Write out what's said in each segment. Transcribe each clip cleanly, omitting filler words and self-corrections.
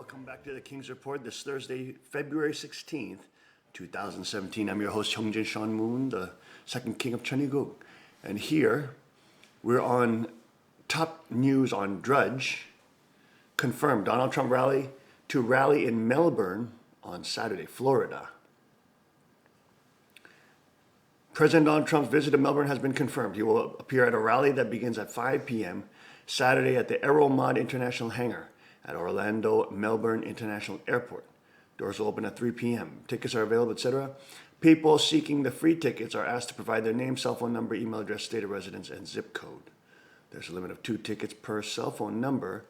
Welcome back to the King's Report this Thursday, February 16th, 2017. I'm your host, Hyungjin Sean Moon, the second king of Cheongguk. And here, we're on top news on Drudge. Confirmed, Donald Trump rally in Melbourne on Saturday, Florida. President Donald Trump's visit to Melbourne has been confirmed. He will appear at a rally that begins at 5 p.m. Saturday at the Aeromod International Hangar at Orlando Melbourne International Airport. Doors will open at 3 p.m. Tickets are available, etc. People seeking the free tickets are asked to provide their name, cell phone number, email address, state of residence, and zip code. There's a limit of 2 tickets per cell phone number.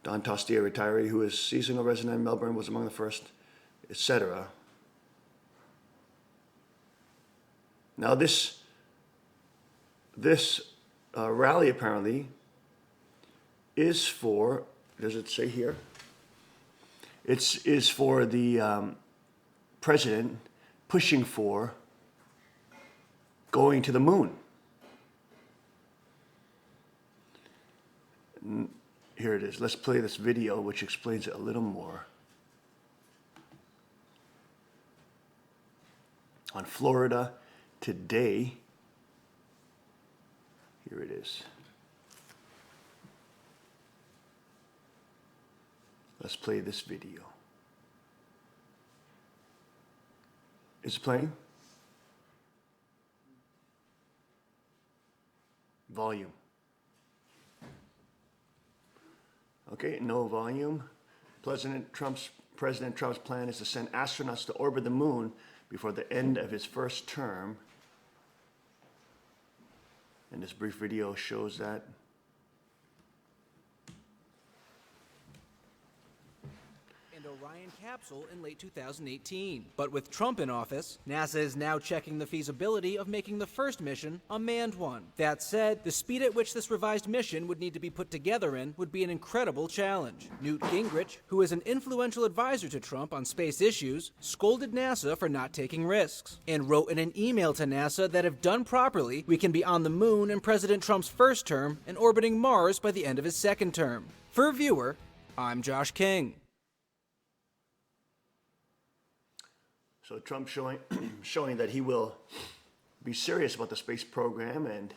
Don Tostier, retiree who is seasonal resident in Melbourne, was among the first, etc. Now this rally apparently is for, does it say here? Is for the president pushing for going to the moon. Here it is. Let's play this video, which explains it a little more. On Florida Today. Here it is. Let's play this video. Is it playing? Volume. Okay, no volume. President Trump's plan is to send astronauts to orbit the moon before the end of his first term. And this brief video shows that. Orion capsule in late 2018. But with Trump in office, NASA is now checking the feasibility of making the first mission a manned one. That said, the speed at which this revised mission would need to be put together in would be an incredible challenge. Newt Gingrich, who is an influential advisor to Trump on space issues, scolded NASA for not taking risks, and wrote in an email to NASA that if done properly, we can be on the moon in President Trump's first term and orbiting Mars by the end of his second term. For a viewer, I'm Josh King. So Trump showing that he will be serious about the space program and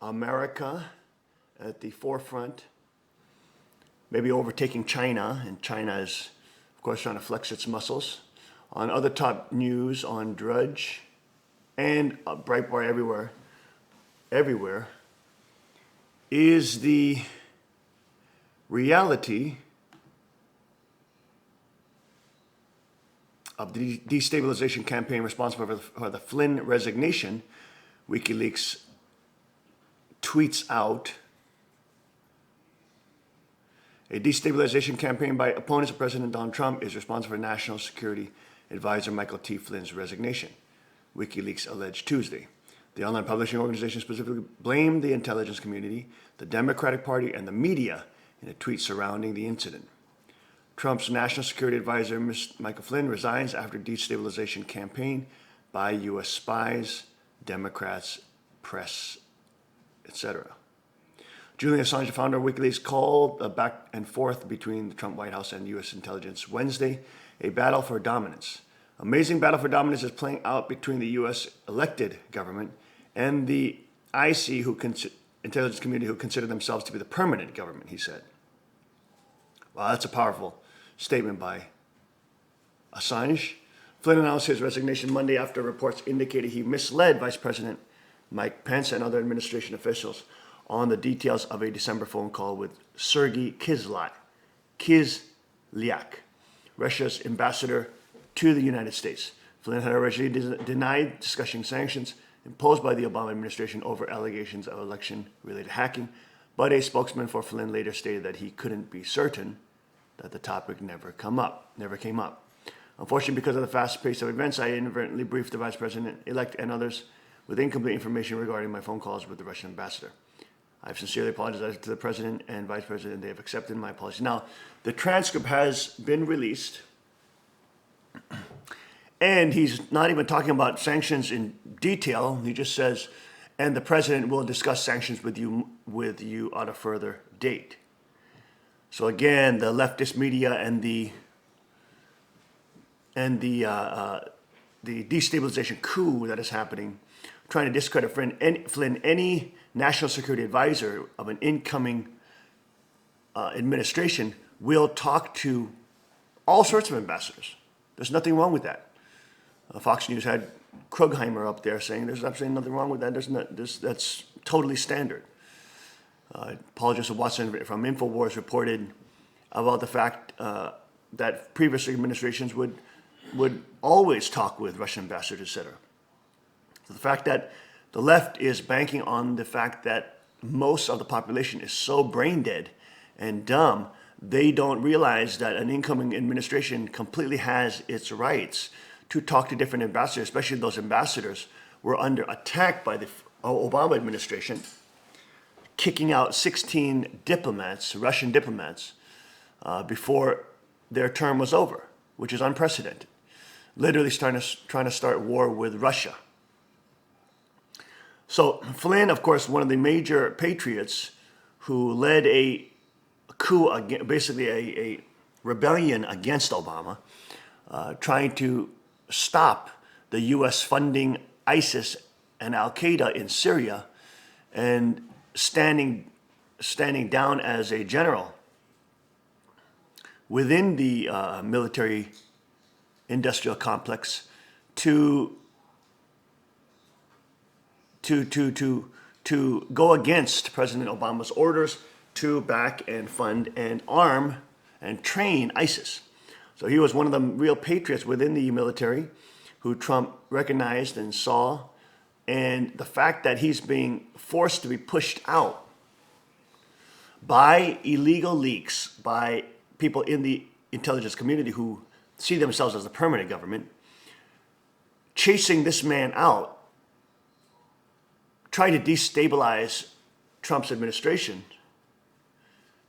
America at the forefront, maybe overtaking China, and China is, of course, trying to flex its muscles. On other top news on Drudge and Breitbart everywhere is the reality of the destabilization campaign responsible for the Flynn resignation. WikiLeaks tweets out a destabilization campaign by opponents of President Donald Trump is responsible for National Security Advisor Michael T. Flynn's resignation, WikiLeaks alleged Tuesday. The online publishing organization specifically blamed the intelligence community, the Democratic Party, and the media in a tweet surrounding the incident. Trump's National Security Advisor, Michael Flynn, resigns after destabilization campaign by U.S. spies, Democrats, press, etc. Julian Assange, founder of WikiLeaks, called a back and forth between the Trump White House and U.S. intelligence Wednesday a battle for dominance. Amazing battle for dominance is playing out between the U.S. elected government and the IC, intelligence community, who consider themselves to be the permanent government, he said. Wow, that's a powerful statement by Assange. Flynn announced his resignation Monday after reports indicated he misled Vice President Mike Pence and other administration officials on the details of a December phone call with Sergei Kislyak, Russia's ambassador to the United States. Flynn had originally denied discussing sanctions imposed by the Obama administration over allegations of election-related hacking, but a spokesman for Flynn later stated that he couldn't be certain that the topic never came up. Unfortunately, because of the fast pace of events, I inadvertently briefed the Vice President-elect and others with incomplete information regarding my phone calls with the Russian ambassador. I've sincerely apologized to the President and Vice President. They have accepted my apology. Now, the transcript has been released, and he's not even talking about sanctions in detail. He just says, and the President will discuss sanctions with you at a further date. So again, the leftist media and the destabilization coup that is happening, trying to discredit Flynn, any national security advisor of an incoming administration will talk to all sorts of ambassadors. There's nothing wrong with that. Fox News had Krugheimer up there saying there's absolutely nothing wrong with that. That's totally standard. Paul Joseph Watson from InfoWars reported about the fact that previous administrations would always talk with Russian ambassadors, etc. So the fact that the left is banking on the fact that most of the population is so brain dead and dumb, they don't realize that an incoming administration completely has its rights to talk to different ambassadors, especially those ambassadors were under attack by the Obama administration, kicking out 16 diplomats, Russian diplomats, before their term was over, which is unprecedented. Literally trying to start war with Russia. So Flynn, of course, one of the major patriots who led a coup, basically a rebellion against Obama, trying to stop the U.S. funding ISIS and Al-Qaeda in Syria, and standing down as a general within the military industrial complex to go against President Obama's orders to back and fund and arm and train ISIS. So he was one of the real patriots within the military who Trump recognized and saw. And the fact that he's being forced to be pushed out by illegal leaks, by people in the intelligence community who see themselves as the permanent government, chasing this man out, trying to destabilize Trump's administration,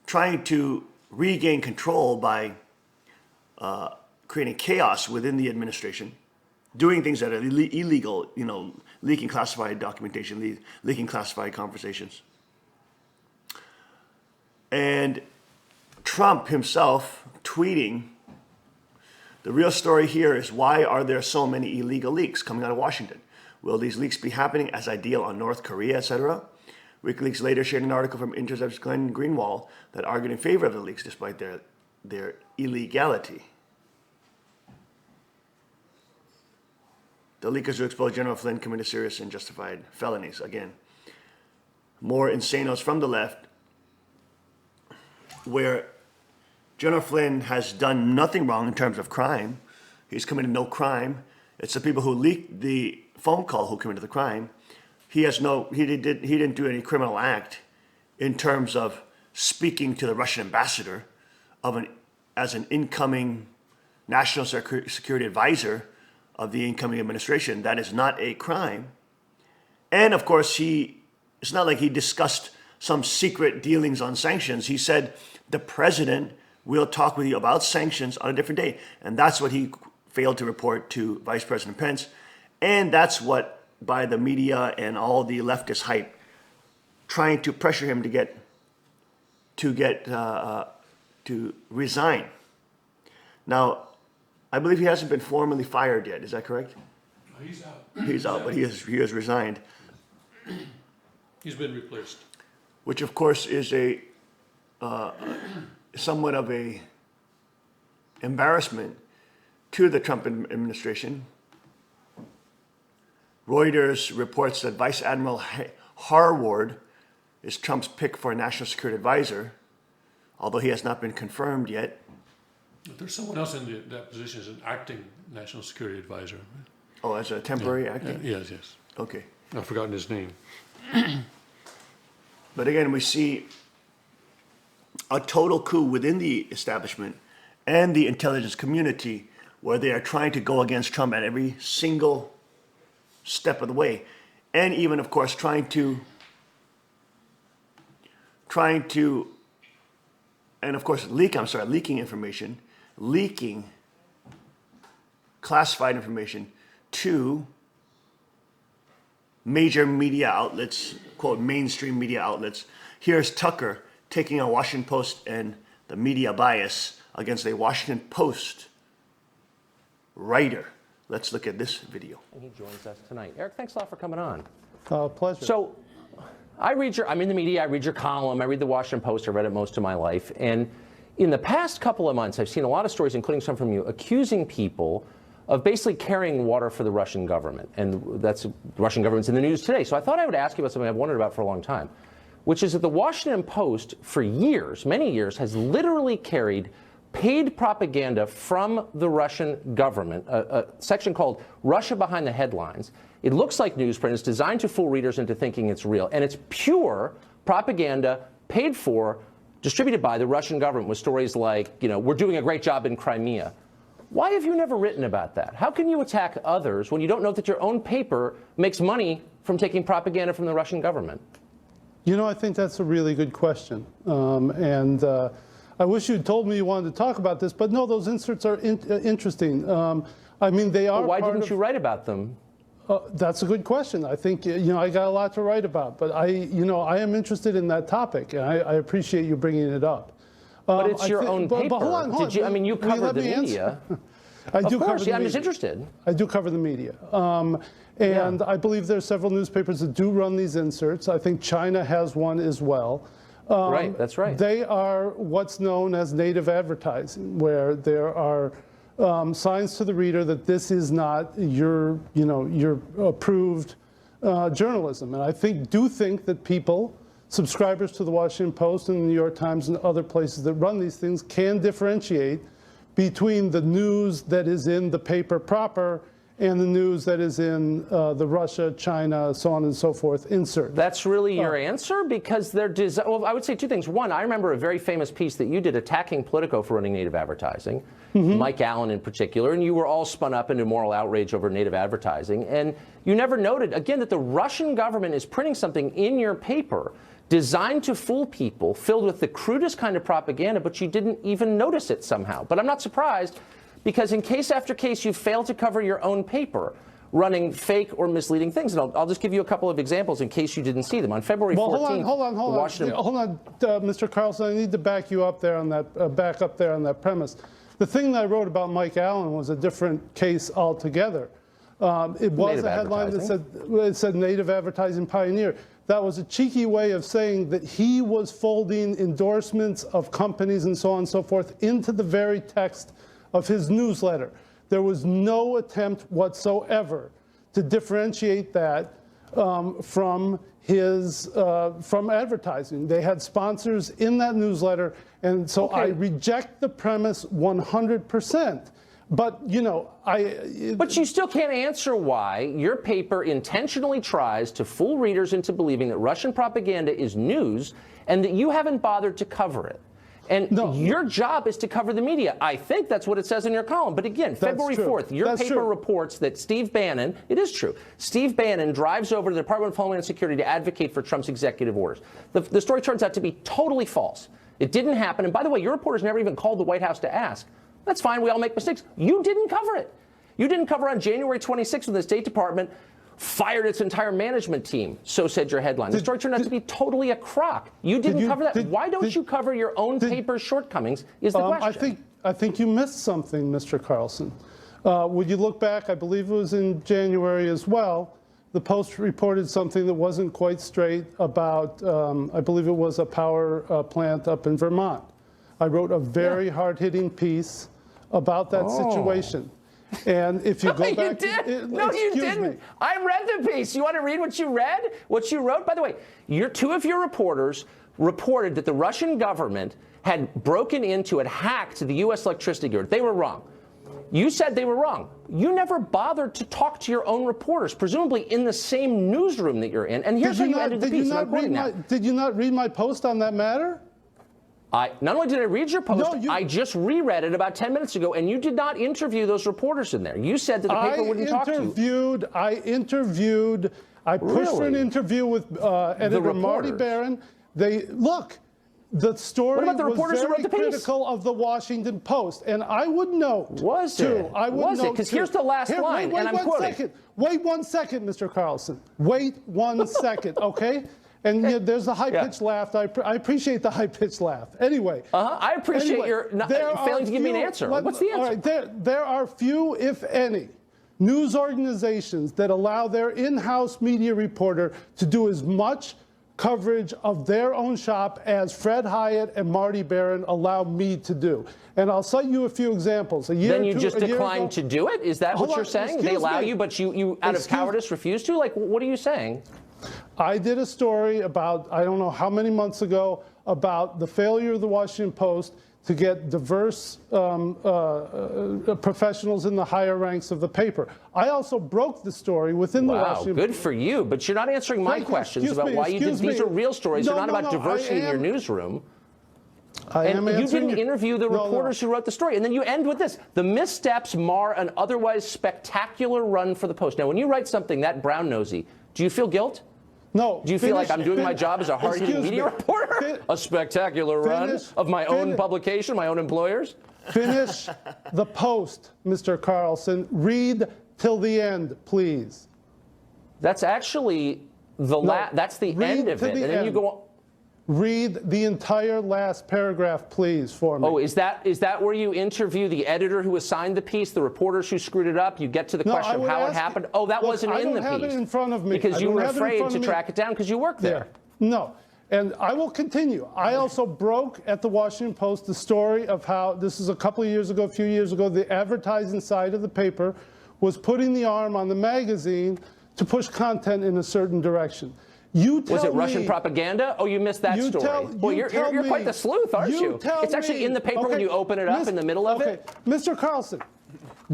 trying to regain control by creating chaos within the administration, doing things that are illegal, leaking classified documentation, leaking classified conversations. And Trump himself tweeting, the real story here is, why are there so many illegal leaks coming out of Washington? Will these leaks be happening as I deal on North Korea, etc.? WikiLeaks later shared an article from Intercept's Glenn Greenwald that argued in favor of the leaks despite their illegality. The leakers who exposed General Flynn committed serious and justified felonies. Again, more insanos from the left, where General Flynn has done nothing wrong in terms of crime. He's committed no crime. It's the people who leaked the phone call who committed the crime. He didn't do any criminal act in terms of speaking to the Russian ambassador as an incoming national security advisor of the incoming administration. That is not a crime. And of course, it's not like he discussed some secret dealings on sanctions. He said, the president will talk with you about sanctions on a different day. And that's what he failed to report to Vice President Pence. And that's what, by the media and all the leftist hype, trying to pressure him to resign. Now, I believe he hasn't been formally fired yet. Is that correct? No, he's out. He's out, but he has resigned. He's been replaced. Which, of course, is somewhat of a embarrassment to the Trump administration. Reuters reports that Vice Admiral Harward is Trump's pick for a national security advisor, although he has not been confirmed yet. But there's someone else in that position as an acting national security advisor. Oh, as a temporary acting? Yes. Okay. I've forgotten his name. But again, we see a total coup within the establishment and the intelligence community, where they are trying to go against Trump at every single step of the way. And even, of course, leaking information, leaking classified information to major media outlets, quote, mainstream media outlets. Here's Tucker taking a Washington Post and the media bias against a Washington Post writer. Let's look at this video. And he joins us tonight. Eric, thanks a lot for coming on. Pleasure. So I'm in the media, I read your column, I read the Washington Post, I read it most of my life. And in the past couple of months, I've seen a lot of stories, including some from you, accusing people of basically carrying water for the Russian government. And the Russian government's in the news today. So I thought I would ask you about something I've wondered about for a long time, which is that the Washington Post, for years, many years, has literally carried paid propaganda from the Russian government, a section called Russia Behind the Headlines. It looks like newsprint. It's designed to fool readers into thinking it's real. And it's pure propaganda paid for, distributed by the Russian government with stories like, we're doing a great job in Crimea. Why have you never written about that? How can you attack others when you don't know that your own paper makes money from taking propaganda from the Russian government? I think that's a really good question. I wish you'd told me you wanted to talk about this, but no, those inserts are interesting. They are. Well, why didn't you write about them? That's a good question. I think, I got a lot to write about, but I am interested in that topic, and I appreciate you bringing it up. But it's your own paper. But hold on. You cover the media. I do of course, cover the I'm media. just interested. I do cover the media. I believe there are several newspapers that do run these inserts. I think China has one as well. Right, that's right. They are what's known as native advertising, where there are signs to the reader that this is not your approved journalism. And I do think that people, subscribers to the Washington Post and the New York Times and other places that run these things, can differentiate between the news that is in the paper proper and the news that is in the Russia, China, so on and so forth insert. That's really your answer? Because they're well, I would say two things. One, I remember a very famous piece that you did attacking Politico for running native advertising, Mike Allen in particular, and you were all spun up into moral outrage over native advertising. And you never noted, again, that the Russian government is printing something in your paper designed to fool people, filled with the crudest kind of propaganda, but you didn't even notice it somehow. But I'm not surprised, because in case after case, you fail to cover your own paper, running fake or misleading things. And I'll just give you a couple of examples in case you didn't see them. On February 14th, hold on, Mr. Carlson. I need to back you up there on that. Back up there on that premise. The thing that I wrote about Mike Allen was a different case altogether. It was a headline that said native advertising pioneer. That was a cheeky way of saying that he was folding endorsements of companies and so on and so forth into the very text of his newsletter. There was no attempt whatsoever to differentiate that from advertising. They had sponsors in that newsletter, and so I reject the premise 100%. But But you still can't answer why your paper intentionally tries to fool readers into believing that Russian propaganda is news and that you haven't bothered to cover it. And your job is to cover the media. I think that's what it says in your column. But again, February 4th, your paper reports that Steve Bannon, it is true, Steve Bannon drives over to the Department of Homeland Security to advocate for Trump's executive orders. The story turns out to be totally false. It didn't happen. And by the way, your reporters never even called the White House to ask. That's fine. We all make mistakes. You didn't cover it. You didn't cover on January 26th when the State Department fired its entire management team, so said your headline. The story turned out to be totally a crock. You didn't cover that. Why don't you cover your own paper's shortcomings is the question. I think you missed something, Mr. Carlson. Would you look back, I believe it was in January as well, the Post reported something that wasn't quite straight about, I believe it was a power plant up in Vermont. I wrote a very hard-hitting piece about that situation. And if you go back, you didn't. I read the piece. You want to read what you read? What you wrote? By the way, two of your reporters reported that the Russian government had broken into and hacked the U.S. electricity grid. They were wrong. You said they were wrong. You never bothered to talk to your own reporters, presumably in the same newsroom that you're in. And here's how you ended the piece. Did you not read my post on that matter? Not only did I read your post, I just reread it about 10 minutes ago, and you did not interview those reporters in there. You said that the paper wouldn't talk to you. I pushed for an interview with editor Marty Barron. The story was very critical of the Washington Post, and I would note, Because here's the last line, and I'm quoting. Wait 1 second, Mr. Carlson. Wait 1 second, okay? And there's the high-pitched laugh. I appreciate the high-pitched laugh. Anyway. I appreciate your not failing to give me an answer. What's the answer? All right, there are few, if any, news organizations that allow their in-house media reporter to do as much coverage of their own shop as Fred Hyatt and Marty Barron allow me to do. And I'll cite you a few examples. Then you just declined to do it? Is that what you're saying? They allow you, but you out of cowardice refuse to? Like, what are you saying? I did a story about, I don't know how many months ago, about the failure of the Washington Post to get diverse professionals in the higher ranks of the paper. I also broke the story within the Washington Post. Good for you, but you're not answering my questions about why you did. These are real stories. They're not about diversity in your newsroom. And you didn't interview the reporters who wrote the story. And then you end with this. The missteps mar an otherwise spectacular run for the Post. Now, when you write something that brown-nosy, do you feel guilt? No. Do you feel like I'm doing my job as a hard-hitting media reporter? A spectacular run of my own publication, my own employers? Finish the Post, Mr. Carlson. Read till the end, please. That's actually that's the end of it. And then you go on. Read the entire last paragraph, please, for me. Oh, is that where you interview the editor who assigned the piece, the reporters who screwed it up? You get to the question of how it happened? Oh, that wasn't in the piece. I don't have it in front of me. Because you were afraid to track it down because you work there. No. And I will continue. I also broke at the Washington Post the story of how, this is a couple of years ago, a few years ago, the advertising side of the paper was putting the arm on the magazine to push content in a certain direction. Was it Russian propaganda? Oh, you missed that story. Well, you're quite the sleuth, aren't you? It's actually in the paper when you open it up in the middle of it. Mr. Carlson,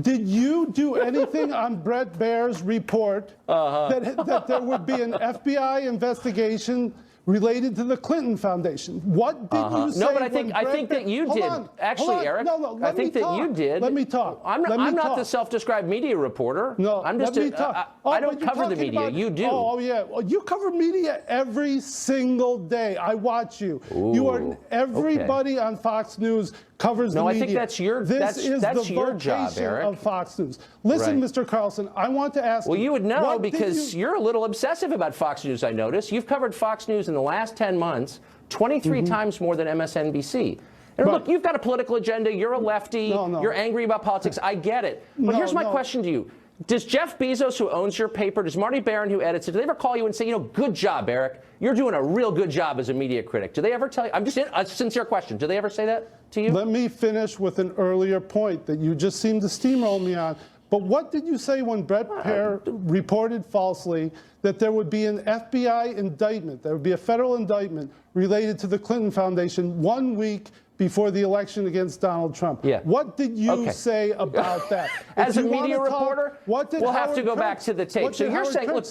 did you do anything on Bret Baier's report that there would be an FBI investigation related to the Clinton Foundation? What did you say? No, but I think that you did. Actually, Eric, I think that you did. Let me talk. I'm not the self-described media reporter. No, I'm just let me talk. I don't cover the media. You do. Oh, yeah. Well, you cover media every single day. I watch you. You are everybody on Fox News covers the media. No, I think that's your job, Eric. Of Fox News. Listen, Mr. Carlson, I want to ask you. Well, you would know because you're a little obsessive about Fox News, I notice. You've covered Fox News in the last 10 months 23 times more than MSNBC. And look, you've got a political agenda. You're a lefty. You're angry about politics. I get it. But here's my question to you. Does Jeff Bezos, who owns your paper, does Marty Barron, who edits it, do they ever call you and say, good job, Eric. You're doing a real good job as a media critic. Do they ever tell you? I'm just a sincere question. Do they ever say that to you? Let me finish with an earlier point that you just seemed to steamroll me on. But what did you say when Bret Baier reported falsely that there would be an FBI indictment, there would be a federal indictment related to the Clinton Foundation 1 week before the election against Donald Trump? What did you say about that? As a media reporter, we'll have to go back to the tape. So you're saying, look,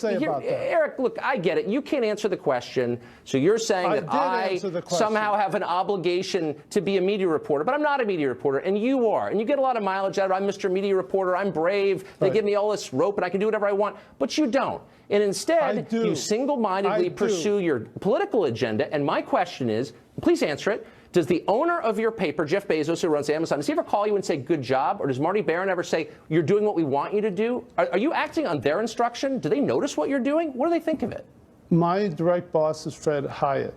Eric, look, I get it. You can't answer the question. So you're saying that I somehow have an obligation to be a media reporter, but I'm not a media reporter, and you are. And you get a lot of mileage out of it. I'm Mr. Media Reporter. I'm brave. They give me all this rope, and I can do whatever I want. But you don't. And instead, you single-mindedly pursue your political agenda. And my question is, please answer it. Does the owner of your paper, Jeff Bezos, who runs Amazon, does he ever call you and say, good job? Or does Marty Barron ever say, you're doing what we want you to do? Are you acting on their instruction? Do they notice what you're doing? What do they think of it? My direct boss is Fred Hyatt.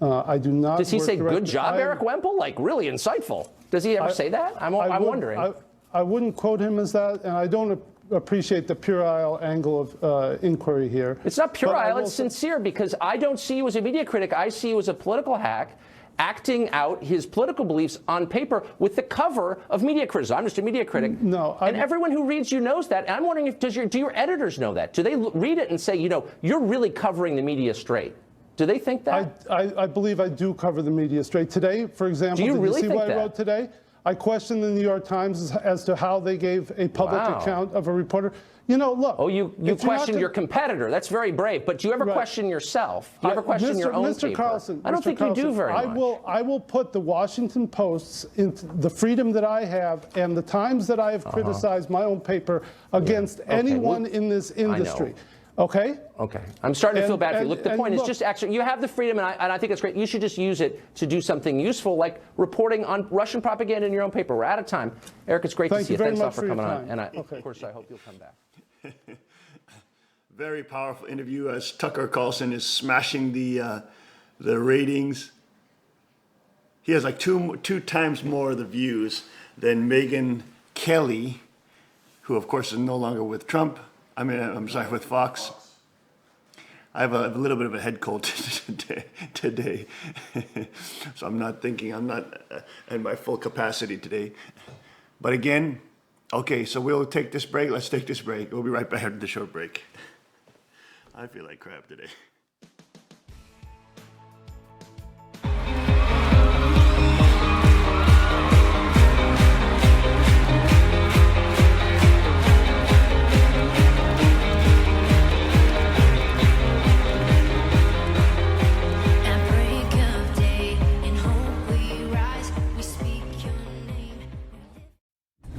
I do not. Does he say, good job, Eric Wemple? Like, really insightful. Does he ever say that? I'm wondering. I wouldn't quote him as that, and I don't appreciate the puerile angle of inquiry here. It's not puerile, it's sincere, because I don't see you as a media critic. I see you as a political hack acting out his political beliefs on paper with the cover of media criticism. I'm just a media critic. And everyone who reads you knows that. And I'm wondering, do your editors know that? Do they read it and say, you're really covering the media straight? Do they think that? I believe I do cover the media straight. Today, for example, did you see what I wrote today? I questioned the New York Times as to how they gave a public account of a reporter. Look. Oh, you questioned your competitor. That's very brave. But do you ever question yourself? Do you ever question your own Mr. paper? Carlson, I don't think you do very much. I will put the Washington Post's, into the freedom that I have and the times that I have criticized my own paper against anyone in this industry. Okay? Okay. I'm starting to feel bad for you. Look, the point is just actually, you have the freedom, and I think it's great. You should just use it to do something useful, like reporting on Russian propaganda in your own paper. We're out of time. Eric, it's great to see you. Thanks a lot for coming on. And of course, I hope you'll come back. very powerful interview as Tucker Carlson is smashing the ratings. He has like two times more of the views than Megyn Kelly, who of course is no longer with Trump. I'm sorry, with Fox. I have a little bit of a head cold today. So I'm not at my full capacity today. But again, okay, so we'll take this break. Let's take this break. We'll be right back after the short break. I feel like crap today.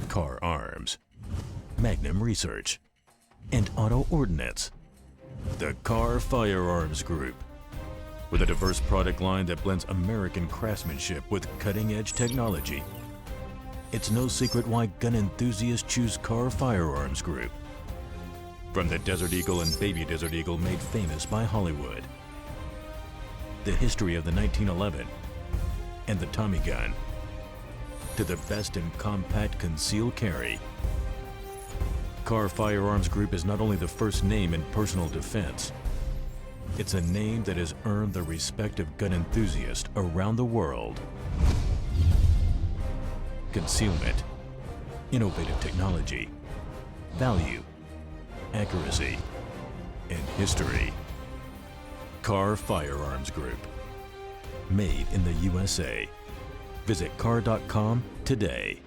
Car Arms, Magnum Research, and Auto Ordnance. The Car Firearms Group. With a diverse product line that blends American craftsmanship with cutting-edge technology. It's no secret why gun enthusiasts choose Car Firearms Group. From the Desert Eagle and Baby Desert Eagle made famous by Hollywood. The history of the 1911 and the Tommy gun. To the best in compact concealed carry. Car Firearms Group is not only the first name in personal defense, it's a name that has earned the respect of gun enthusiasts around the world. Concealment, innovative technology, value, accuracy, and history. Car Firearms Group. Made in the USA. Visit car.com today.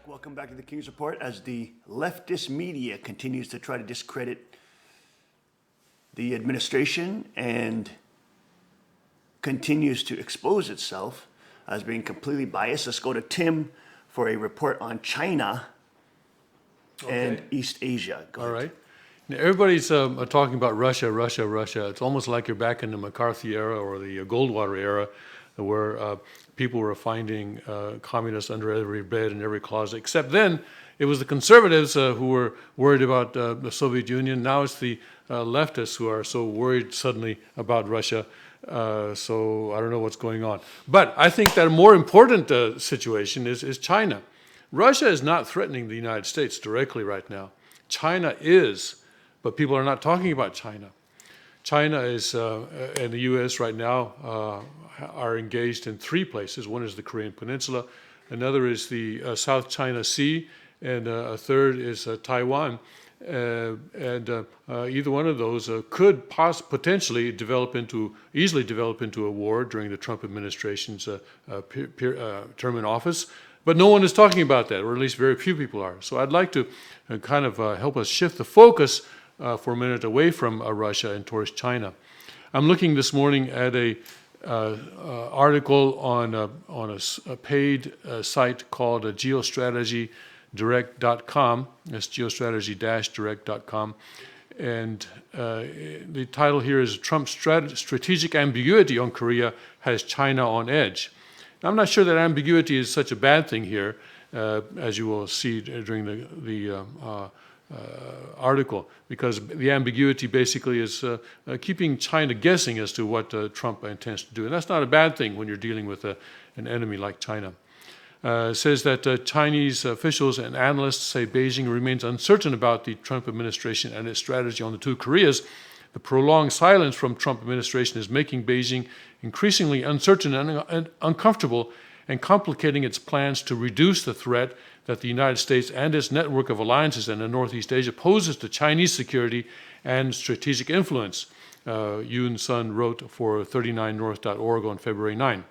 Welcome back to the King's Report as the leftist media continues to try to discredit the administration and continues to expose itself as being completely biased. Let's go to Tim for a report on China and East Asia. Go ahead. All right. Now, everybody's talking about Russia, Russia, Russia. It's almost like you're back in the McCarthy era or the Goldwater era, where people were finding communists under every bed and every closet. Except then, it was the conservatives who were worried about the Soviet Union. Now it's the leftists who are so worried suddenly about Russia. So I don't know what's going on. But I think that a more important situation is China. Russia is not threatening the United States directly right now. China is, but people are not talking about China. China is, and the U.S. right now are engaged in three places. One is the Korean Peninsula, another is the South China Sea, and a third is Taiwan. Either one of those could potentially easily develop into a war during the Trump administration's term in office. But no one is talking about that, or at least very few people are. So I'd like to kind of help us shift the focus for a minute away from Russia and towards China. I'm looking this morning at a article on a paid site called geostrategydirect.com. That's geostrategy-direct.com. And the title here is Trump's strategic ambiguity on Korea has China on edge. Now, I'm not sure that ambiguity is such a bad thing here, as you will see during the article, because the ambiguity basically is keeping China guessing as to what Trump intends to do. And that's not a bad thing when you're dealing with an enemy like China. It says that Chinese officials and analysts say Beijing remains uncertain about the Trump administration and its strategy on the two Koreas. The prolonged silence from Trump administration is making Beijing increasingly uncertain and uncomfortable and complicating its plans to reduce the threat that the United States and its network of alliances in Northeast Asia poses to Chinese security and strategic influence, Yoon Sun wrote for 39north.org on February 9.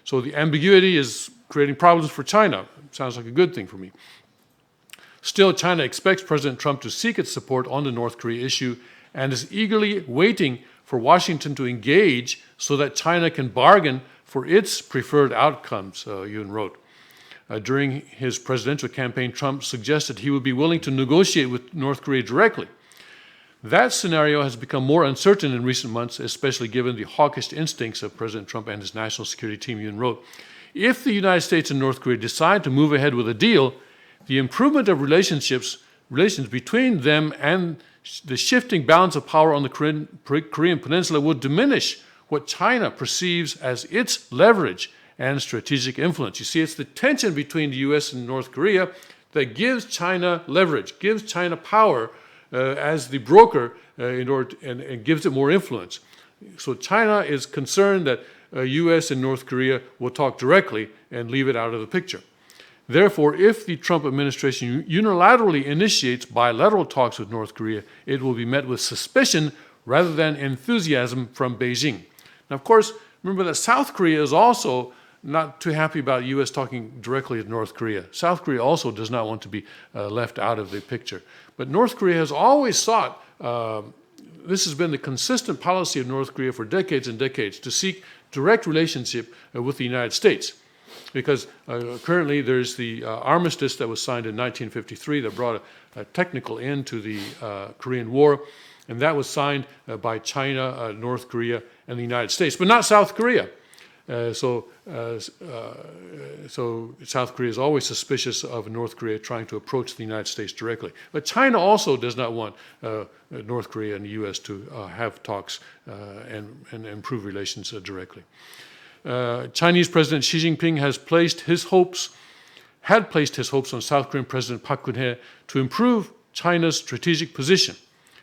So the ambiguity is creating problems for China. Sounds like a good thing for me. Still, China expects President Trump to seek its support on the North Korea issue and is eagerly waiting for Washington to engage so that China can bargain for its preferred outcomes, Yoon wrote. During his presidential campaign, Trump suggested he would be willing to negotiate with North Korea directly. That scenario has become more uncertain in recent months, especially given the hawkish instincts of President Trump and his national security team, Yoon wrote. If the United States and North Korea decide to move ahead with a deal, the improvement of relations between them and the shifting balance of power on the Korean Peninsula would diminish what China perceives as its leverage and strategic influence. You see, it's the tension between the U.S. and North Korea that gives China leverage, gives China power as the broker and gives it more influence. So China is concerned that U.S. and North Korea will talk directly and leave it out of the picture. Therefore, if the Trump administration unilaterally initiates bilateral talks with North Korea, it will be met with suspicion rather than enthusiasm from Beijing. Now, of course, remember that South Korea is also not too happy about U.S. talking directly with North Korea. South Korea also does not want to be left out of the picture. But North Korea has always sought, this has been the consistent policy of North Korea for decades and decades, to seek direct relationship with the United States. Because currently there's the armistice that was signed in 1953 that brought a technical end to the Korean War, and that was signed by China, North Korea, and the United States, but not South Korea. So South Korea is always suspicious of North Korea trying to approach the United States directly. But China also does not want North Korea and the U.S. to have talks and improve relations directly. Chinese President Xi Jinping had placed his hopes on South Korean President Park Geun-hye to improve China's strategic position.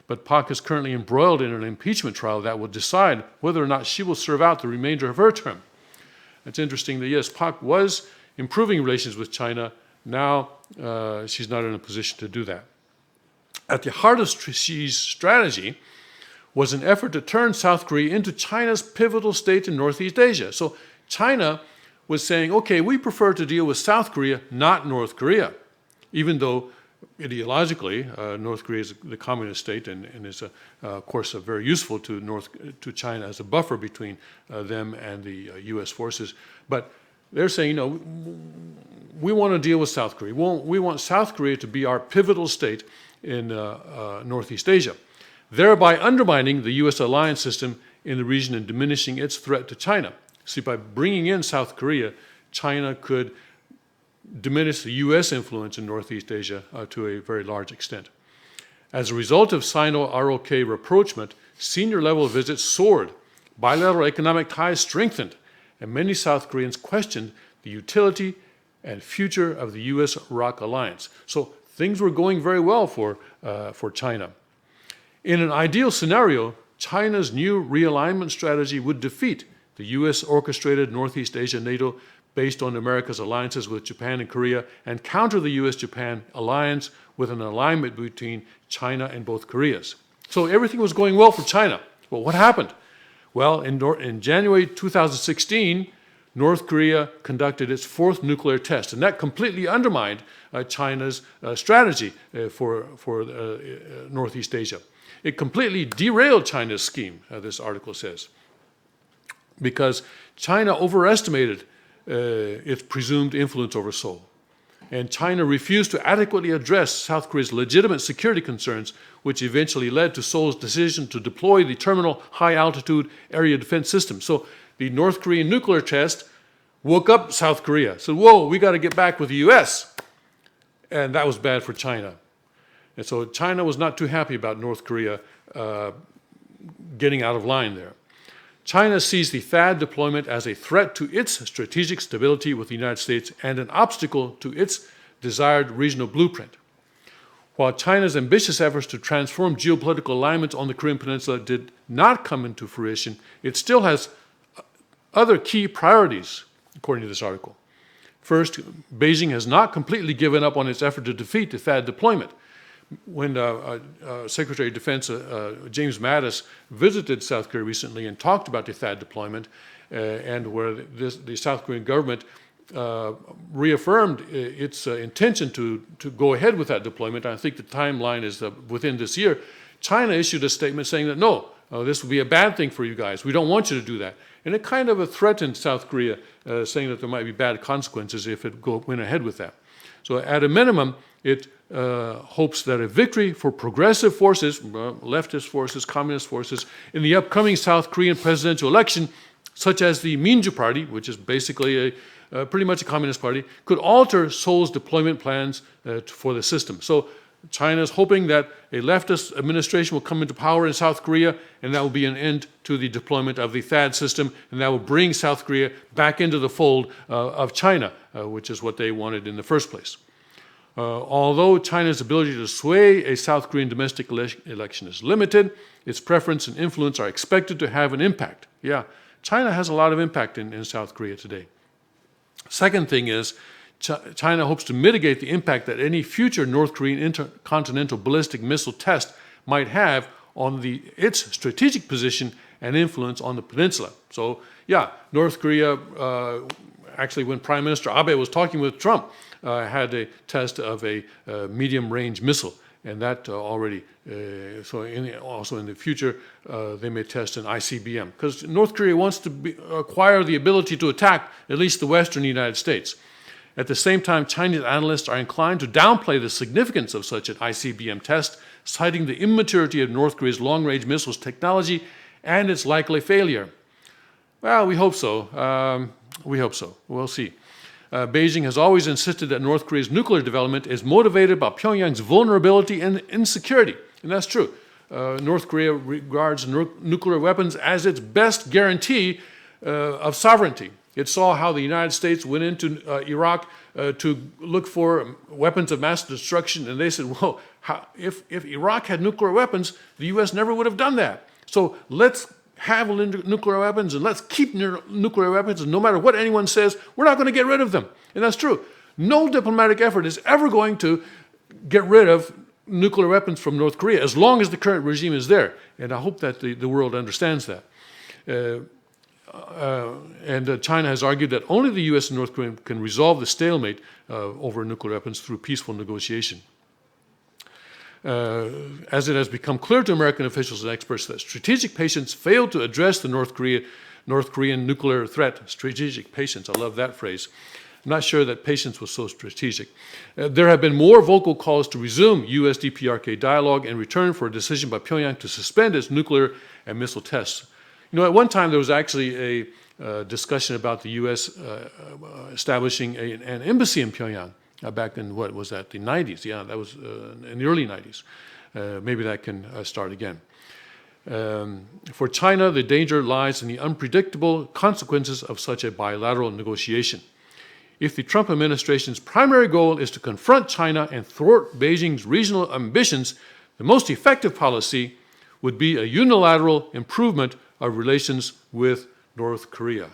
But Park is currently embroiled in an impeachment trial that will decide whether or not she will serve out the remainder of her term. It's interesting that, yes, Park was improving relations with China. Now she's not in a position to do that. At the heart of Xi's strategy was an effort to turn South Korea into China's pivotal state in Northeast Asia. So China was saying, okay, we prefer to deal with South Korea, not North Korea, even though ideologically, North Korea is the communist state and is, of course, very useful to China as a buffer between them and the U.S. forces. But they're saying, we want to deal with South Korea. We want South Korea to be our pivotal state in Northeast Asia, thereby undermining the U.S. alliance system in the region and diminishing its threat to China. See, by bringing in South Korea, China could diminish the U.S. influence in Northeast Asia to a very large extent. As a result of Sino-ROK rapprochement, senior-level visits soared, bilateral economic ties strengthened, and many South Koreans questioned the utility and future of the U.S.-ROK alliance. So things were going very well for China. In an ideal scenario, China's new realignment strategy would defeat the U.S.-orchestrated Northeast Asia NATO based on America's alliances with Japan and Korea, and counter the U.S.-Japan alliance with an alignment between China and both Koreas. So everything was going well for China. Well, what happened? Well, in January 2016, North Korea conducted its fourth nuclear test, and that completely undermined China's strategy for Northeast Asia. It completely derailed China's scheme, this article says, because China overestimated its presumed influence over Seoul. And China refused to adequately address South Korea's legitimate security concerns, which eventually led to Seoul's decision to deploy the Terminal High-Altitude Area Defense System. So the North Korean nuclear test woke up South Korea. Said, whoa, we got to get back with the U.S. And that was bad for China. And so China was not too happy about North Korea getting out of line there. China sees the THAAD deployment as a threat to its strategic stability with the United States and an obstacle to its desired regional blueprint. While China's ambitious efforts to transform geopolitical alignments on the Korean Peninsula did not come into fruition, it still has other key priorities, according to this article. First, Beijing has not completely given up on its effort to defeat the THAAD deployment. When Secretary of Defense James Mattis visited South Korea recently and talked about the THAAD deployment, and where the South Korean government reaffirmed its intention to go ahead with that deployment, I think the timeline is within this year, China issued a statement saying that no, this would be a bad thing for you guys. We don't want you to do that. And it kind of threatened South Korea, saying that there might be bad consequences if it went ahead with that. So at a minimum, it hopes that a victory for progressive forces, leftist forces, communist forces, in the upcoming South Korean presidential election, such as the Minju Party, which is basically pretty much a communist party, could alter Seoul's deployment plans for the system. So China is hoping that a leftist administration will come into power in South Korea, and that will be an end to the deployment of the THAAD system, and that will bring South Korea back into the fold of China, which is what they wanted in the first place. Although China's ability to sway a South Korean domestic election is limited, its preference and influence are expected to have an impact. Yeah, China has a lot of impact in South Korea today. Second thing is, China hopes to mitigate the impact that any future North Korean intercontinental ballistic missile test might have on its strategic position and influence on the peninsula. So, yeah, North Korea, actually when Prime Minister Abe was talking with Trump, had a test of a medium-range missile, and that already, also in the future, they may test an ICBM, because North Korea wants to acquire the ability to attack at least the western United States. At the same time, Chinese analysts are inclined to downplay the significance of such an ICBM test, citing the immaturity of North Korea's long-range missiles technology and its likely failure. Well, we hope so. We hope so. We'll see. Beijing has always insisted that North Korea's nuclear development is motivated by Pyongyang's vulnerability and insecurity. And that's true. North Korea regards nuclear weapons as its best guarantee of sovereignty. It saw how the United States went into Iraq to look for weapons of mass destruction, and they said, well, if Iraq had nuclear weapons, the U.S. never would have done that. So let's have nuclear weapons, and let's keep nuclear weapons, and no matter what anyone says, we're not going to get rid of them. And that's true. No diplomatic effort is ever going to get rid of nuclear weapons from North Korea as long as the current regime is there. And I hope that the world understands that. And China has argued that only the U.S. and North Korea can resolve the stalemate over nuclear weapons through peaceful negotiation. As it has become clear to American officials and experts that strategic patience failed to address the North Korean nuclear threat. Strategic patience, I love that phrase. I'm not sure that patience was so strategic. There have been more vocal calls to resume U.S.-DPRK dialogue in return for a decision by Pyongyang to suspend its nuclear and missile tests. You know, at one time there was actually a discussion about the U.S. Establishing an embassy in Pyongyang back in, what was that, the 90s? Yeah, that was in the early 90s. Maybe that can start again. For China, the danger lies in the unpredictable consequences of such a bilateral negotiation. If the Trump administration's primary goal is to confront China and thwart Beijing's regional ambitions, the most effective policy would be a unilateral improvement of relations with North Korea.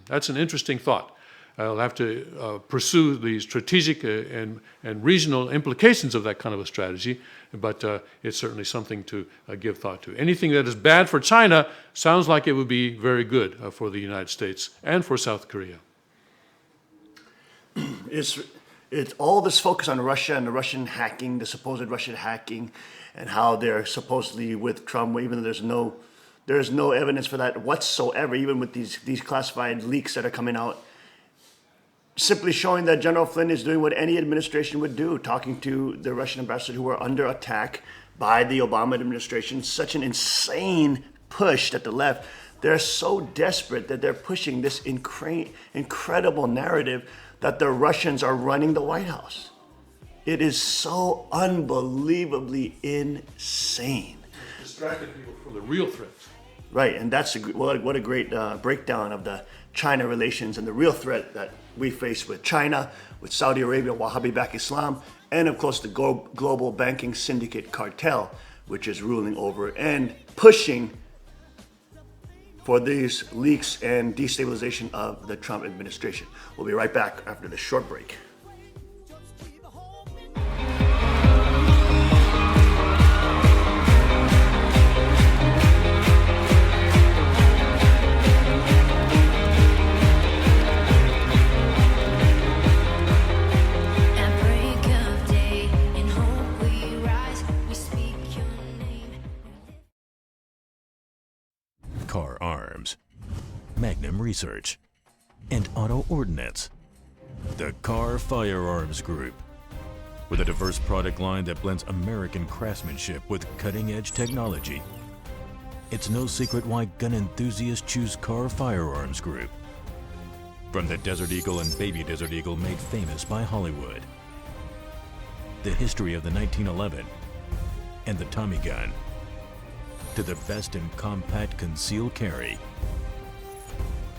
That's an interesting thought. I'll have to pursue the strategic and regional implications of that kind of a strategy, but it's certainly something to give thought to. Anything that is bad for China sounds like it would be very good for the United States and for South Korea. It's all this focus on Russia and the Russian hacking, the supposed Russian hacking, and how they're supposedly with Trump, even though there's no evidence for that whatsoever, even with these classified leaks that are coming out. Simply showing that General Flynn is doing what any administration would do, talking to the Russian ambassador who are under attack by the Obama administration. Such an insane push that the left, they're so desperate that they're pushing this incredible narrative that the Russians are running the White House. It is so unbelievably insane. Distracting people from the real threats. Right, and that's what a great breakdown of the China relations and the real threat that we face with China, with Saudi Arabia, Wahhabi-backed Islam, and of course the global banking syndicate cartel, which is ruling over and pushing for these leaks and destabilization of the Trump administration. We'll be right back after this short break. Car Arms, Magnum Research, and Auto Ordnance. The Car Firearms Group. With a diverse product line that blends American craftsmanship with cutting-edge technology. It's no secret why gun enthusiasts choose Car Firearms Group. From the Desert Eagle and Baby Desert Eagle made famous by Hollywood. The history of the 1911 and the Tommy gun. To the best in compact concealed carry.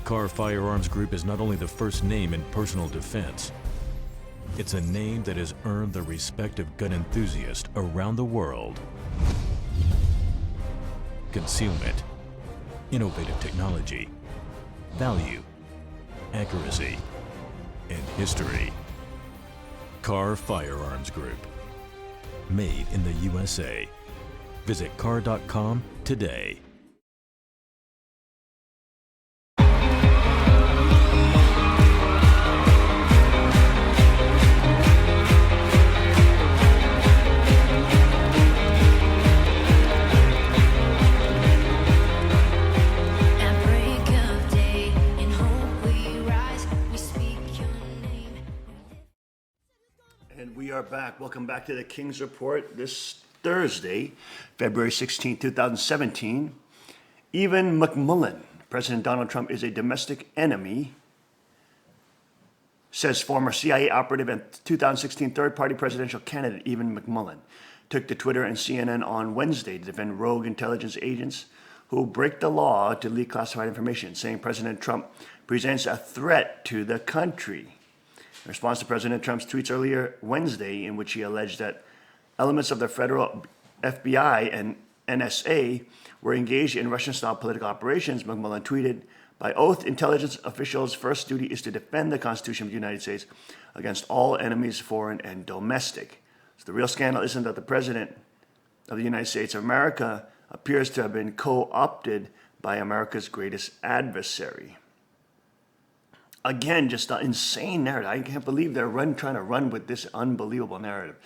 Car Firearms Group is not only the first name in personal defense, it's a name that has earned the respect of gun enthusiasts around the world. Concealment, innovative technology, value, accuracy, and history. Car Firearms Group. Made in the USA. Visit car.com today. And we are back. Welcome back to the King's Report this Thursday, February 16, 2017. Even McMullen, President Donald Trump is a domestic enemy, says former CIA operative and 2016 third-party presidential candidate Even McMullen, took to Twitter and CNN on Wednesday to defend rogue intelligence agents who break the law to leak classified information, saying President Trump presents a threat to the country. In response to President Trump's tweets earlier Wednesday, in which he alleged that elements of the federal FBI and NSA were engaged in Russian-style political operations, McMullen tweeted, "By oath, intelligence officials' first duty is to defend the Constitution of the United States against all enemies, foreign and domestic." So the real scandal isn't that the President of the United States of America appears to have been co-opted by America's greatest adversary. Again, just an insane narrative. I can't believe they're trying to run with this unbelievable narrative.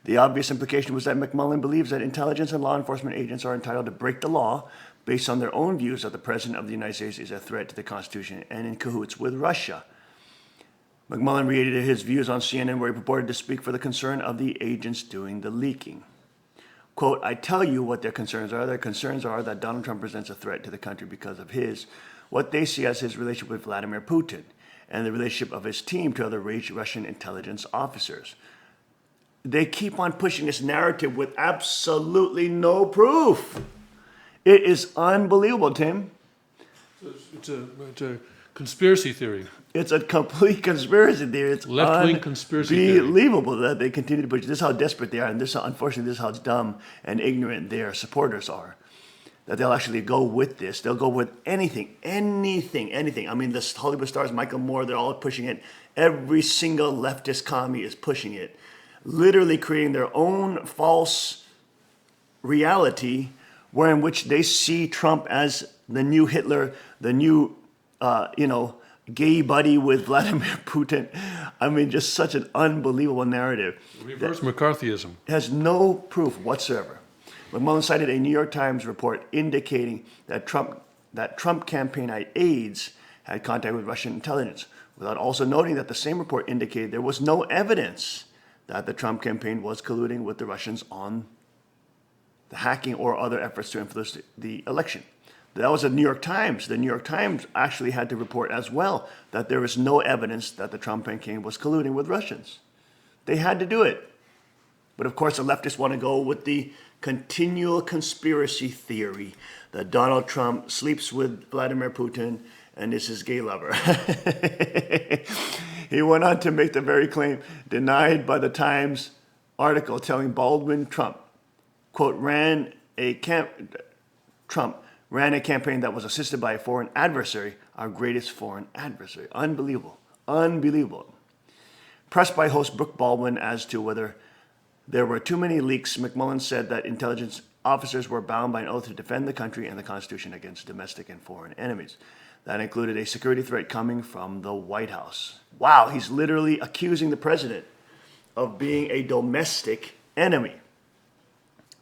The obvious implication was that McMullen believes that intelligence and law enforcement agents are entitled to break the law based on their own views that the President of the United States is a threat to the Constitution and in cahoots with Russia. McMullen reiterated his views on CNN, where he purported to speak for the concern of the agents doing the leaking. Quote, "I tell you what their concerns are. Their concerns are that Donald Trump presents a threat to the country because of what they see as his relationship with Vladimir Putin and the relationship of his team to other Russian intelligence officers." They keep on pushing this narrative with absolutely no proof. It is unbelievable, Tim. It's a conspiracy theory. It's a complete conspiracy theory. It's Left-wing conspiracy theory. unbelievable that they continue to push. This is how desperate they are, and unfortunately, this is how dumb and ignorant their supporters are. That they'll actually go with this. They'll go with anything. I mean, the Hollywood stars, Michael Moore, they're all pushing it. Every single leftist commie is pushing it. Literally creating their own false reality in which they see Trump as the new Hitler, the new, gay buddy with Vladimir Putin. I mean, just such an unbelievable narrative. Reverse McCarthyism. Has no proof whatsoever. McMullen cited a New York Times report indicating that Trump campaign aides had contact with Russian intelligence, without also noting that the same report indicated there was no evidence that the Trump campaign was colluding with the Russians on the hacking or other efforts to influence the election. That was the New York Times. The New York Times actually had to report as well that there was no evidence that the Trump campaign was colluding with Russians. They had to do it. But of course, the leftists want to go with the continual conspiracy theory that Donald Trump sleeps with Vladimir Putin and is his gay lover. He went on to make the very claim denied by the Times article, telling Baldwin Trump, quote, Trump ran a campaign that was assisted by a foreign adversary, our greatest foreign adversary. Unbelievable. Unbelievable. Pressed by host Brooke Baldwin as to whether there were too many leaks, McMullen said that intelligence officers were bound by an oath to defend the country and the Constitution against domestic and foreign enemies. That included a security threat coming from the White House. Wow, he's literally accusing the president of being a domestic enemy.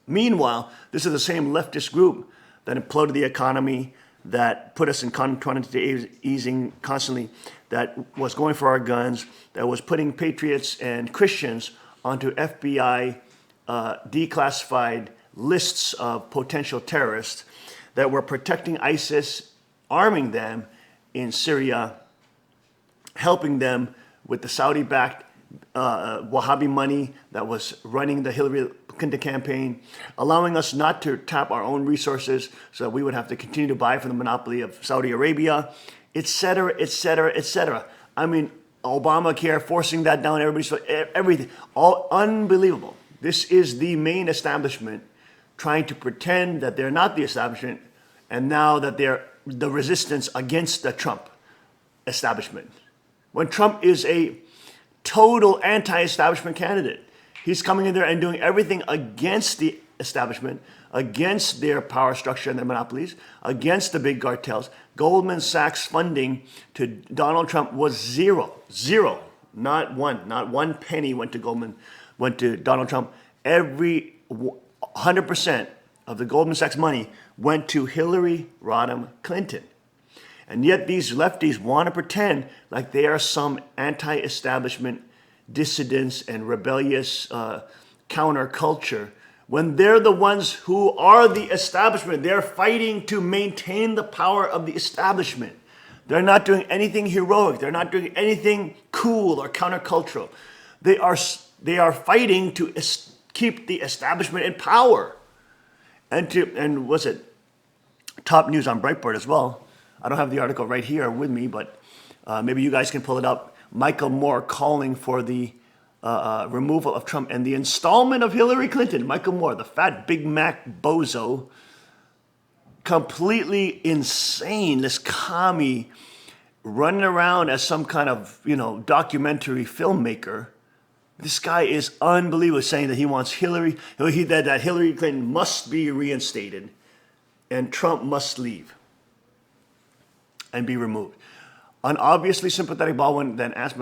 Meanwhile, this is the same leftist group that imploded the economy, that put us in quantitative easing constantly, that was going for our guns, that was putting patriots and Christians onto FBI declassified lists of potential terrorists, that were protecting ISIS, arming them in Syria, helping them with the Saudi-backed Wahhabi money that was running the Hillary Clinton campaign, allowing us not to tap our own resources so that we would have to continue to buy from the monopoly of Saudi Arabia, et cetera, et cetera, et cetera. I mean, Obamacare, forcing that down everybody's, everything, all unbelievable. This is the main establishment trying to pretend that they're not the establishment, and now that they're the resistance against the Trump establishment. When Trump is a total anti-establishment candidate. He's coming in there and doing everything against the establishment, against their power structure and their monopolies, against the big cartels. Goldman Sachs funding to Donald Trump was zero, not one penny went to Donald Trump. Every 100% of the Goldman Sachs money went to Hillary Rodham Clinton. And yet these lefties want to pretend like they are some anti-establishment dissidents and rebellious counterculture when they're the ones who are the establishment. They're fighting to maintain the power of the establishment. They're not doing anything heroic. They're not doing anything cool or countercultural. They are fighting to keep the establishment in power. And what's it? Top news on Breitbart as well. I don't have the article right here with me, but maybe you guys can pull it up. Michael Moore calling for the removal of Trump and the installment of Hillary Clinton. Michael Moore, the fat Big Mac bozo, completely insane, this commie running around as some kind of, documentary filmmaker. This guy is unbelievable, saying that he wants that Hillary Clinton must be reinstated and Trump must leave and be removed. An obviously sympathetic Baldwin then asked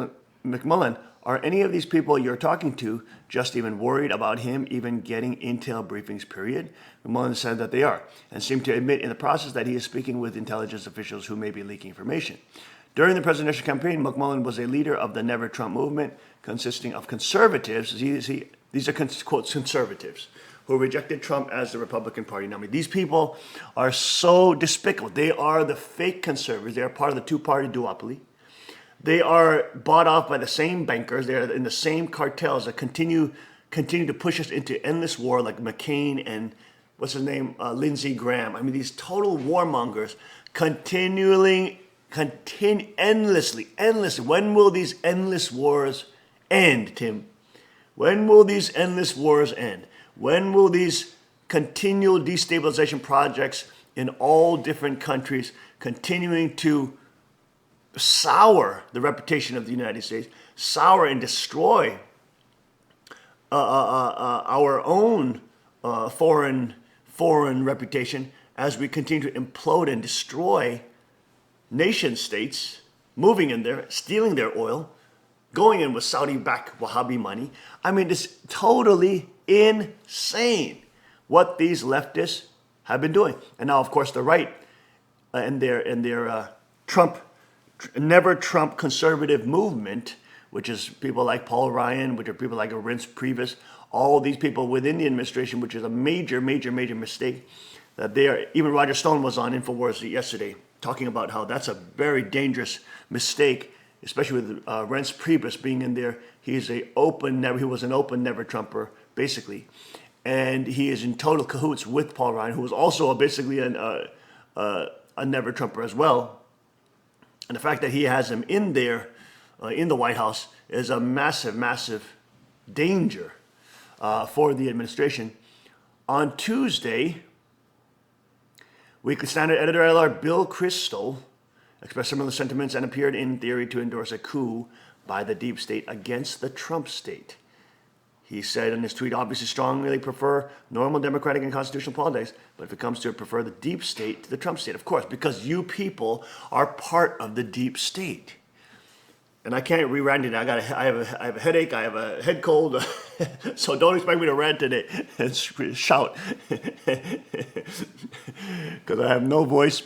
McMullen, are any of these people you're talking to just even worried about him even getting intel briefings, period? McMullen said that they are, and seemed to admit in the process that he is speaking with intelligence officials who may be leaking information. During the presidential campaign, McMullen was a leader of the Never Trump movement, consisting of conservatives. These are, quote, conservatives, who rejected Trump as the Republican Party nominee. These people are so despicable. They are the fake conservatives. They are part of the two-party duopoly. They are bought off by the same bankers. They are in the same cartels that continue to push us into endless war, like McCain and Lindsey Graham. I mean, these total warmongers endlessly. When will these endless wars end, Tim? When will these endless wars end? When will these continual destabilization projects in all different countries continuing to sour the reputation of the United States, sour and destroy our own foreign reputation as we continue to implode and destroy nation states, moving in there, stealing their oil, going in with Saudi-backed Wahhabi money? I mean, it's totally insane what these leftists have been doing. And now, of course, the right and their never Trump conservative movement, which is people like Paul Ryan, which are people like Reince Priebus, all these people within the administration, which is a major mistake. That they are. Even Roger Stone was on InfoWars yesterday talking about how that's a very dangerous mistake, especially with Reince Priebus being in there. He was an open never Trumper, basically. And he is in total cahoots with Paul Ryan, who was also basically a never Trumper as well. And the fact that he has him in there, in the White House, is a massive danger for the administration. On Tuesday, Weekly Standard editor Bill Kristol expressed similar sentiments and appeared in theory to endorse a coup by the deep state against the Trump state. He said in his tweet, obviously strongly prefer normal democratic and constitutional politics, but if it comes to it, prefer the deep state to the Trump state. Of course, because you people are part of the deep state. And I can't re-rant it. I have a headache. I have a head cold. So don't expect me to rant today and shout. Because I have no voice.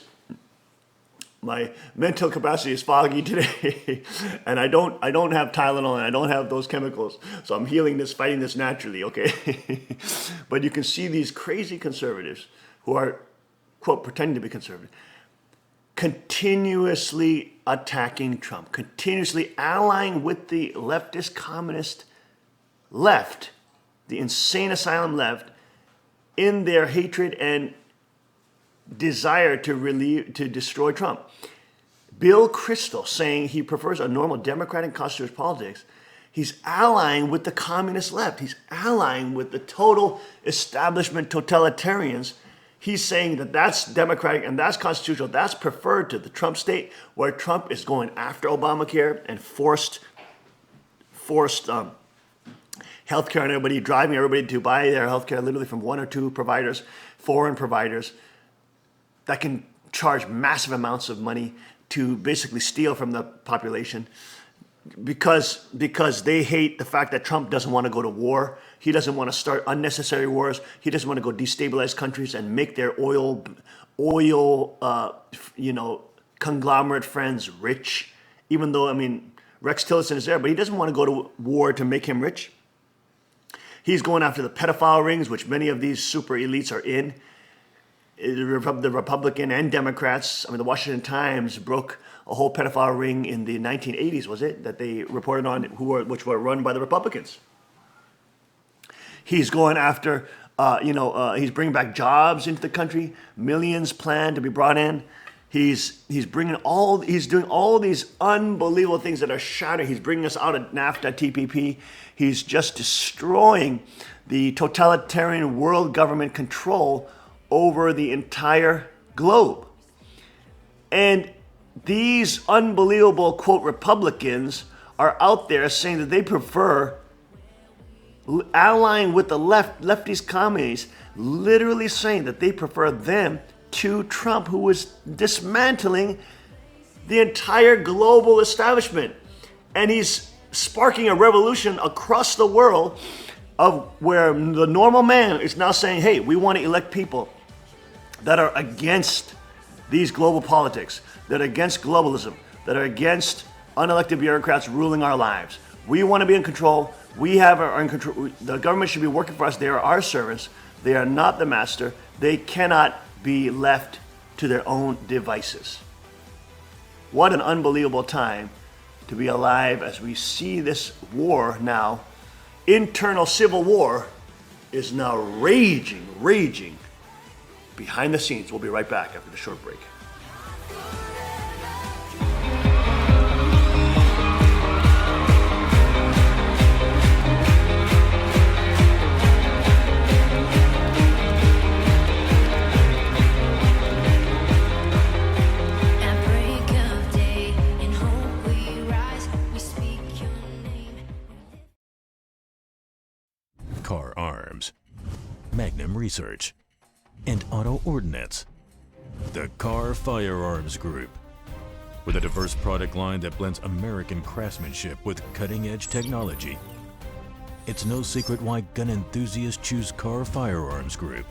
my mental capacity is foggy today, and I don't have Tylenol and I don't have those chemicals, so I'm fighting this naturally, okay? But you can see these crazy conservatives who are, quote, pretending to be conservative, continuously attacking Trump, continuously allying with the leftist communist left, the insane asylum left, in their hatred and desire to destroy Trump. Bill Kristol saying he prefers a normal democratic constitutional politics. He's allying with the communist left. He's allying with the total establishment totalitarians. He's saying that that's democratic and that's constitutional. That's preferred to the Trump state, where Trump is going after Obamacare and forced healthcare on everybody, driving everybody to buy their healthcare literally from one or two providers, foreign providers, that can charge massive amounts of money to basically steal from the population because they hate the fact that Trump doesn't want to go to war. He doesn't want to start unnecessary wars. He doesn't want to go destabilize countries and make their oil conglomerate friends rich. Even though, Rex Tillerson is there, but he doesn't want to go to war to make him rich. He's going after the pedophile rings, which many of these super elites are in. The Republican and Democrats, the Washington Times broke a whole pedophile ring in the 1980s, was it, that they reported on, which were run by the Republicans. He's going after, he's bringing back jobs into the country, millions planned to be brought in. He's doing all these unbelievable things that are shattering. He's bringing us out of NAFTA, TPP. He's just destroying the totalitarian world government control over the entire globe. And these unbelievable, quote, Republicans are out there saying that they prefer allying with the leftist communists, literally saying that they prefer them to Trump, who was dismantling the entire global establishment. And he's sparking a revolution across the world of where the normal man is now saying, hey, we want to elect people that are against these global politics, that are against globalism, that are against unelected bureaucrats ruling our lives. We want to be in control. We are in control. The government should be working for us. They are our servants. They are not the master. They cannot be left to their own devices. What an unbelievable time to be alive as we see this war now. Internal civil war is now raging behind the scenes. We'll be right back after the short break. Car Arms, Magnum Research, and Auto Ordnance. The Car Firearms Group. With a diverse product line that blends American craftsmanship with cutting-edge technology. It's no secret why gun enthusiasts choose Car Firearms Group.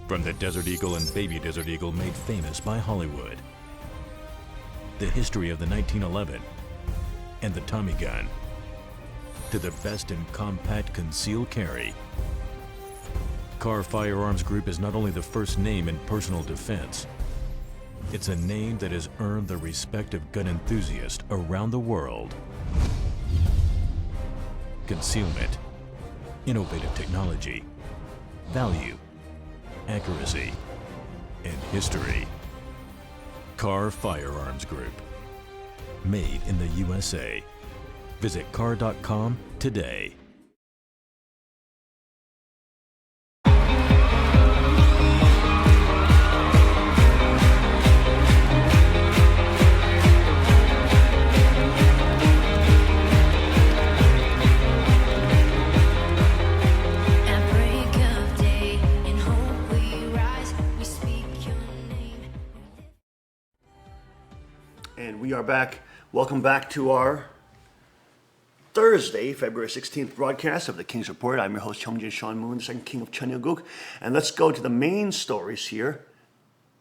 From the Desert Eagle and Baby Desert Eagle made famous by Hollywood. The history of the 1911 and the Tommy gun. To the best in compact concealed carry. Car Firearms Group is not only the first name in personal defense, it's a name that has earned the respect of gun enthusiasts around the world. Concealment, innovative technology, value, accuracy, and history. Car Firearms Group. Made in the USA. Visit car.com today. And we are back. Welcome back to our Thursday, February 16th broadcast of the King's Report. I'm your host, Hyungjin Sean Moon, the second king of Cheongguk. And let's go to the main stories here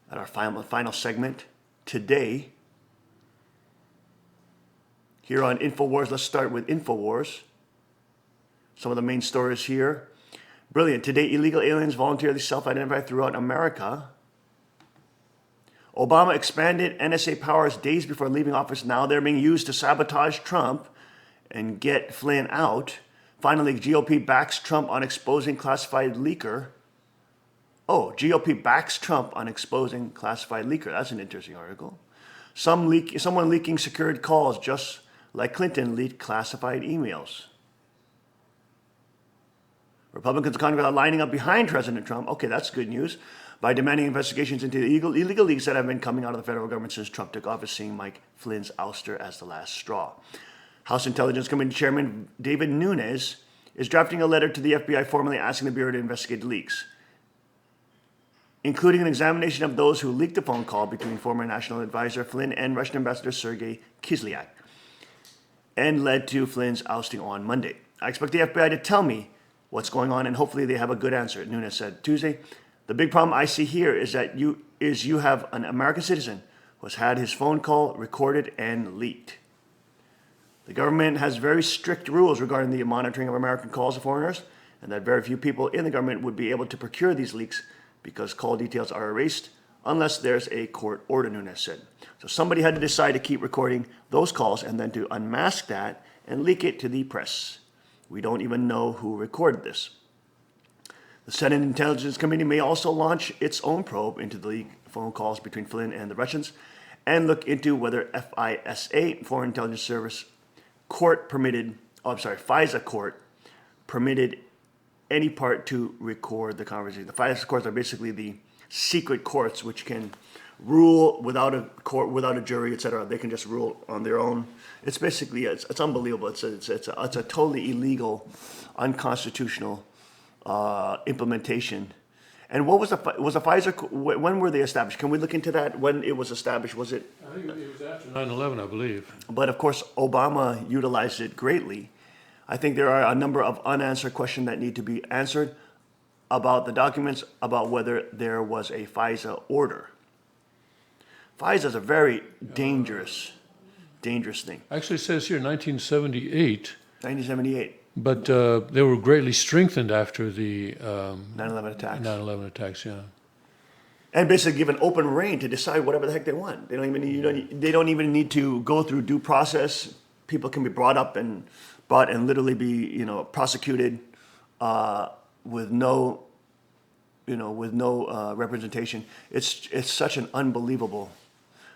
at our final segment. today. Here on InfoWars, let's start with InfoWars. Some of the main stories here. Brilliant. Today, illegal aliens voluntarily self-identify throughout America. Obama expanded NSA powers days before leaving office. Now they're being used to sabotage Trump and get Flynn out. Finally, GOP backs Trump on exposing classified leaker. Oh, GOP backs Trump on exposing classified leaker. That's an interesting article. Someone leaking secured calls just like Clinton leaked classified emails. Republicans in Congress are lining up behind President Trump. Okay, that's good news. By demanding investigations into the illegal leaks that have been coming out of the federal government since Trump took office, seeing Mike Flynn's ouster as the last straw. House Intelligence Committee Chairman David Nunes is drafting a letter to the FBI formally asking the Bureau to investigate the leaks, including an examination of those who leaked the phone call between former National Advisor Flynn and Russian Ambassador Sergei Kislyak, and led to Flynn's ousting on Monday. I expect the FBI to tell me what's going on, and hopefully they have a good answer, Nunes said Tuesday. The big problem I see here is that you have an American citizen who has had his phone call recorded and leaked. The government has very strict rules regarding the monitoring of American calls to foreigners, and that very few people in the government would be able to procure these leaks because call details are erased unless there's a court order, Nunes said. So somebody had to decide to keep recording those calls and then to unmask that and leak it to the press. We don't even know who recorded this. The Senate Intelligence Committee may also launch its own probe into the leaked phone calls between Flynn and the Russians and look into whether FISA, Foreign Intelligence Service FISA court permitted any part to record the conversation. The FISA courts are basically the secret courts which can rule without a court, without a jury, etc. They can just rule on their own. It's basically it's unbelievable. It's a totally illegal, unconstitutional implementation. And what was the FISA? When were they established? Can we look into that? When it was established? Was it? I think it was after 9/11, I believe. But of course, Obama utilized it greatly. I think there are a number of unanswered questions that need to be answered about the documents, about whether there was a FISA order. FISA is a very dangerous thing. Actually, it says here 1978, 1978, but they were greatly strengthened after the 9/11 attacks. 9/11 attacks, yeah. And basically given open reign to decide whatever the heck they want. They don't even need to go through due process. People can be brought and literally be prosecuted with no representation. It's such an unbelievable.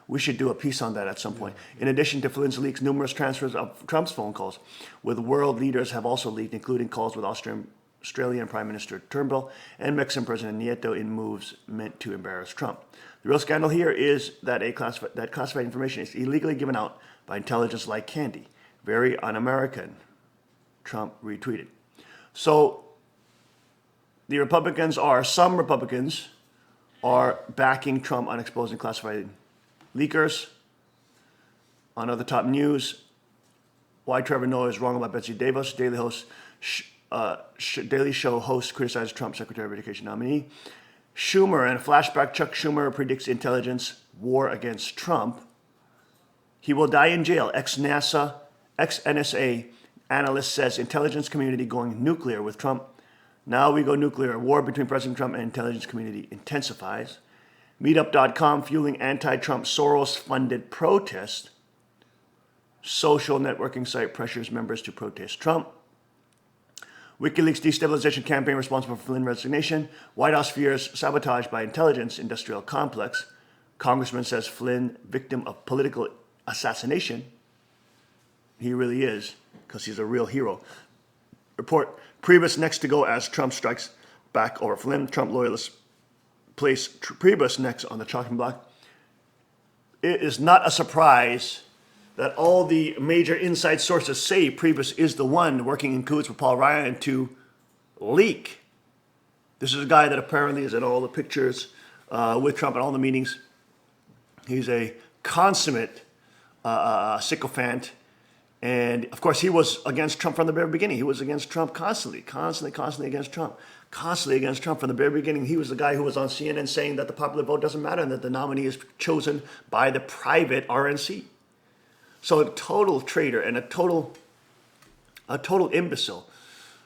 We should do a piece on that at some point. In addition to Flynn's leaks, numerous transfers of Trump's phone calls with world leaders have also leaked, including calls with Australian Prime Minister Turnbull and Mexican President Nieto in moves meant to embarrass Trump. The real scandal here is that that classified information is illegally given out by intelligence like candy. Very un-American, Trump retweeted. So some Republicans are backing Trump on exposing classified leakers. On other top news, why Trevor Noah is wrong about Betsy DeVos. Daily Show host criticized Trump Secretary of Education nominee. Schumer, and a flashback, Chuck Schumer predicts intelligence war against Trump. He will die in jail. Ex-NSA analyst says intelligence community going nuclear with Trump. Now we go nuclear. War between President Trump and intelligence community intensifies. Meetup.com fueling anti-Trump Soros-funded protest. Social networking site pressures members to protest Trump. WikiLeaks destabilization campaign responsible for Flynn resignation. White House fears sabotage by intelligence industrial complex. Congressman says Flynn victim of political assassination. He really is, because he's a real hero. Report, Priebus next to go as Trump strikes back over Flynn. Trump loyalists place Priebus next on the chopping block. It is not a surprise that all the major inside sources say Priebus is the one working in cahoots with Paul Ryan to leak. This is a guy that apparently is in all the pictures with Trump at all the meetings. He's a consummate sycophant And of course, he was against Trump from the very beginning. He was against Trump constantly against Trump. Constantly against Trump from the very beginning. He was the guy who was on CNN saying that the popular vote doesn't matter and that the nominee is chosen by the private RNC. So a total traitor and a total imbecile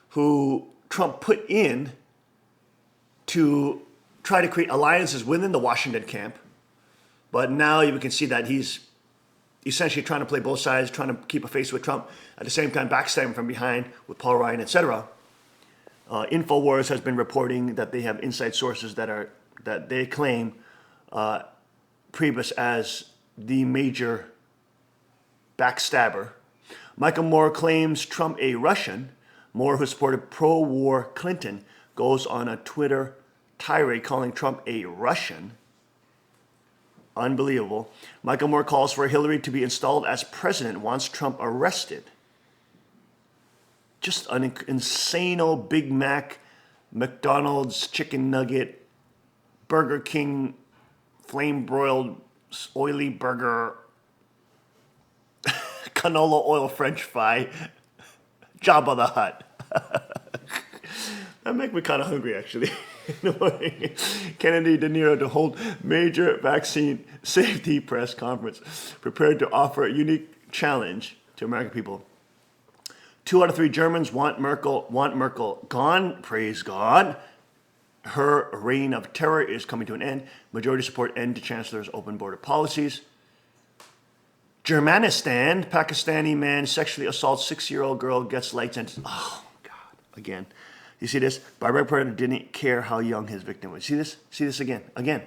who Trump put in to try to create alliances within the Washington camp. But now you can see that he's essentially trying to play both sides, trying to keep a face with Trump, at the same time backstabbing from behind with Paul Ryan, etc. InfoWars has been reporting that they have inside sources that they claim Priebus as the major backstabber. Michael Moore claims Trump a Russian. Moore, who supported pro-war Clinton, goes on a Twitter tirade calling Trump a Russian. Unbelievable. Michael Moore calls for Hillary to be installed as president, wants Trump arrested. Just an insane Big Mac, McDonald's chicken nugget, Burger King flame broiled oily burger, canola oil French fry, Jabba the Hutt. That make me kind of hungry, actually. Kennedy De Niro to hold major vaccine safety press conference, prepared to offer a unique challenge to American people. 2 out of 3 Germans want Merkel gone. Praise God. Her reign of terror is coming to an end. Majority support end to Chancellor's open border policies. Germanistan, Pakistani man sexually assaults 6-year-old girl, gets light sentence. Oh, God. Again. You see this? Barbaric predator didn't care how young his victim was. See this? See this again? Again.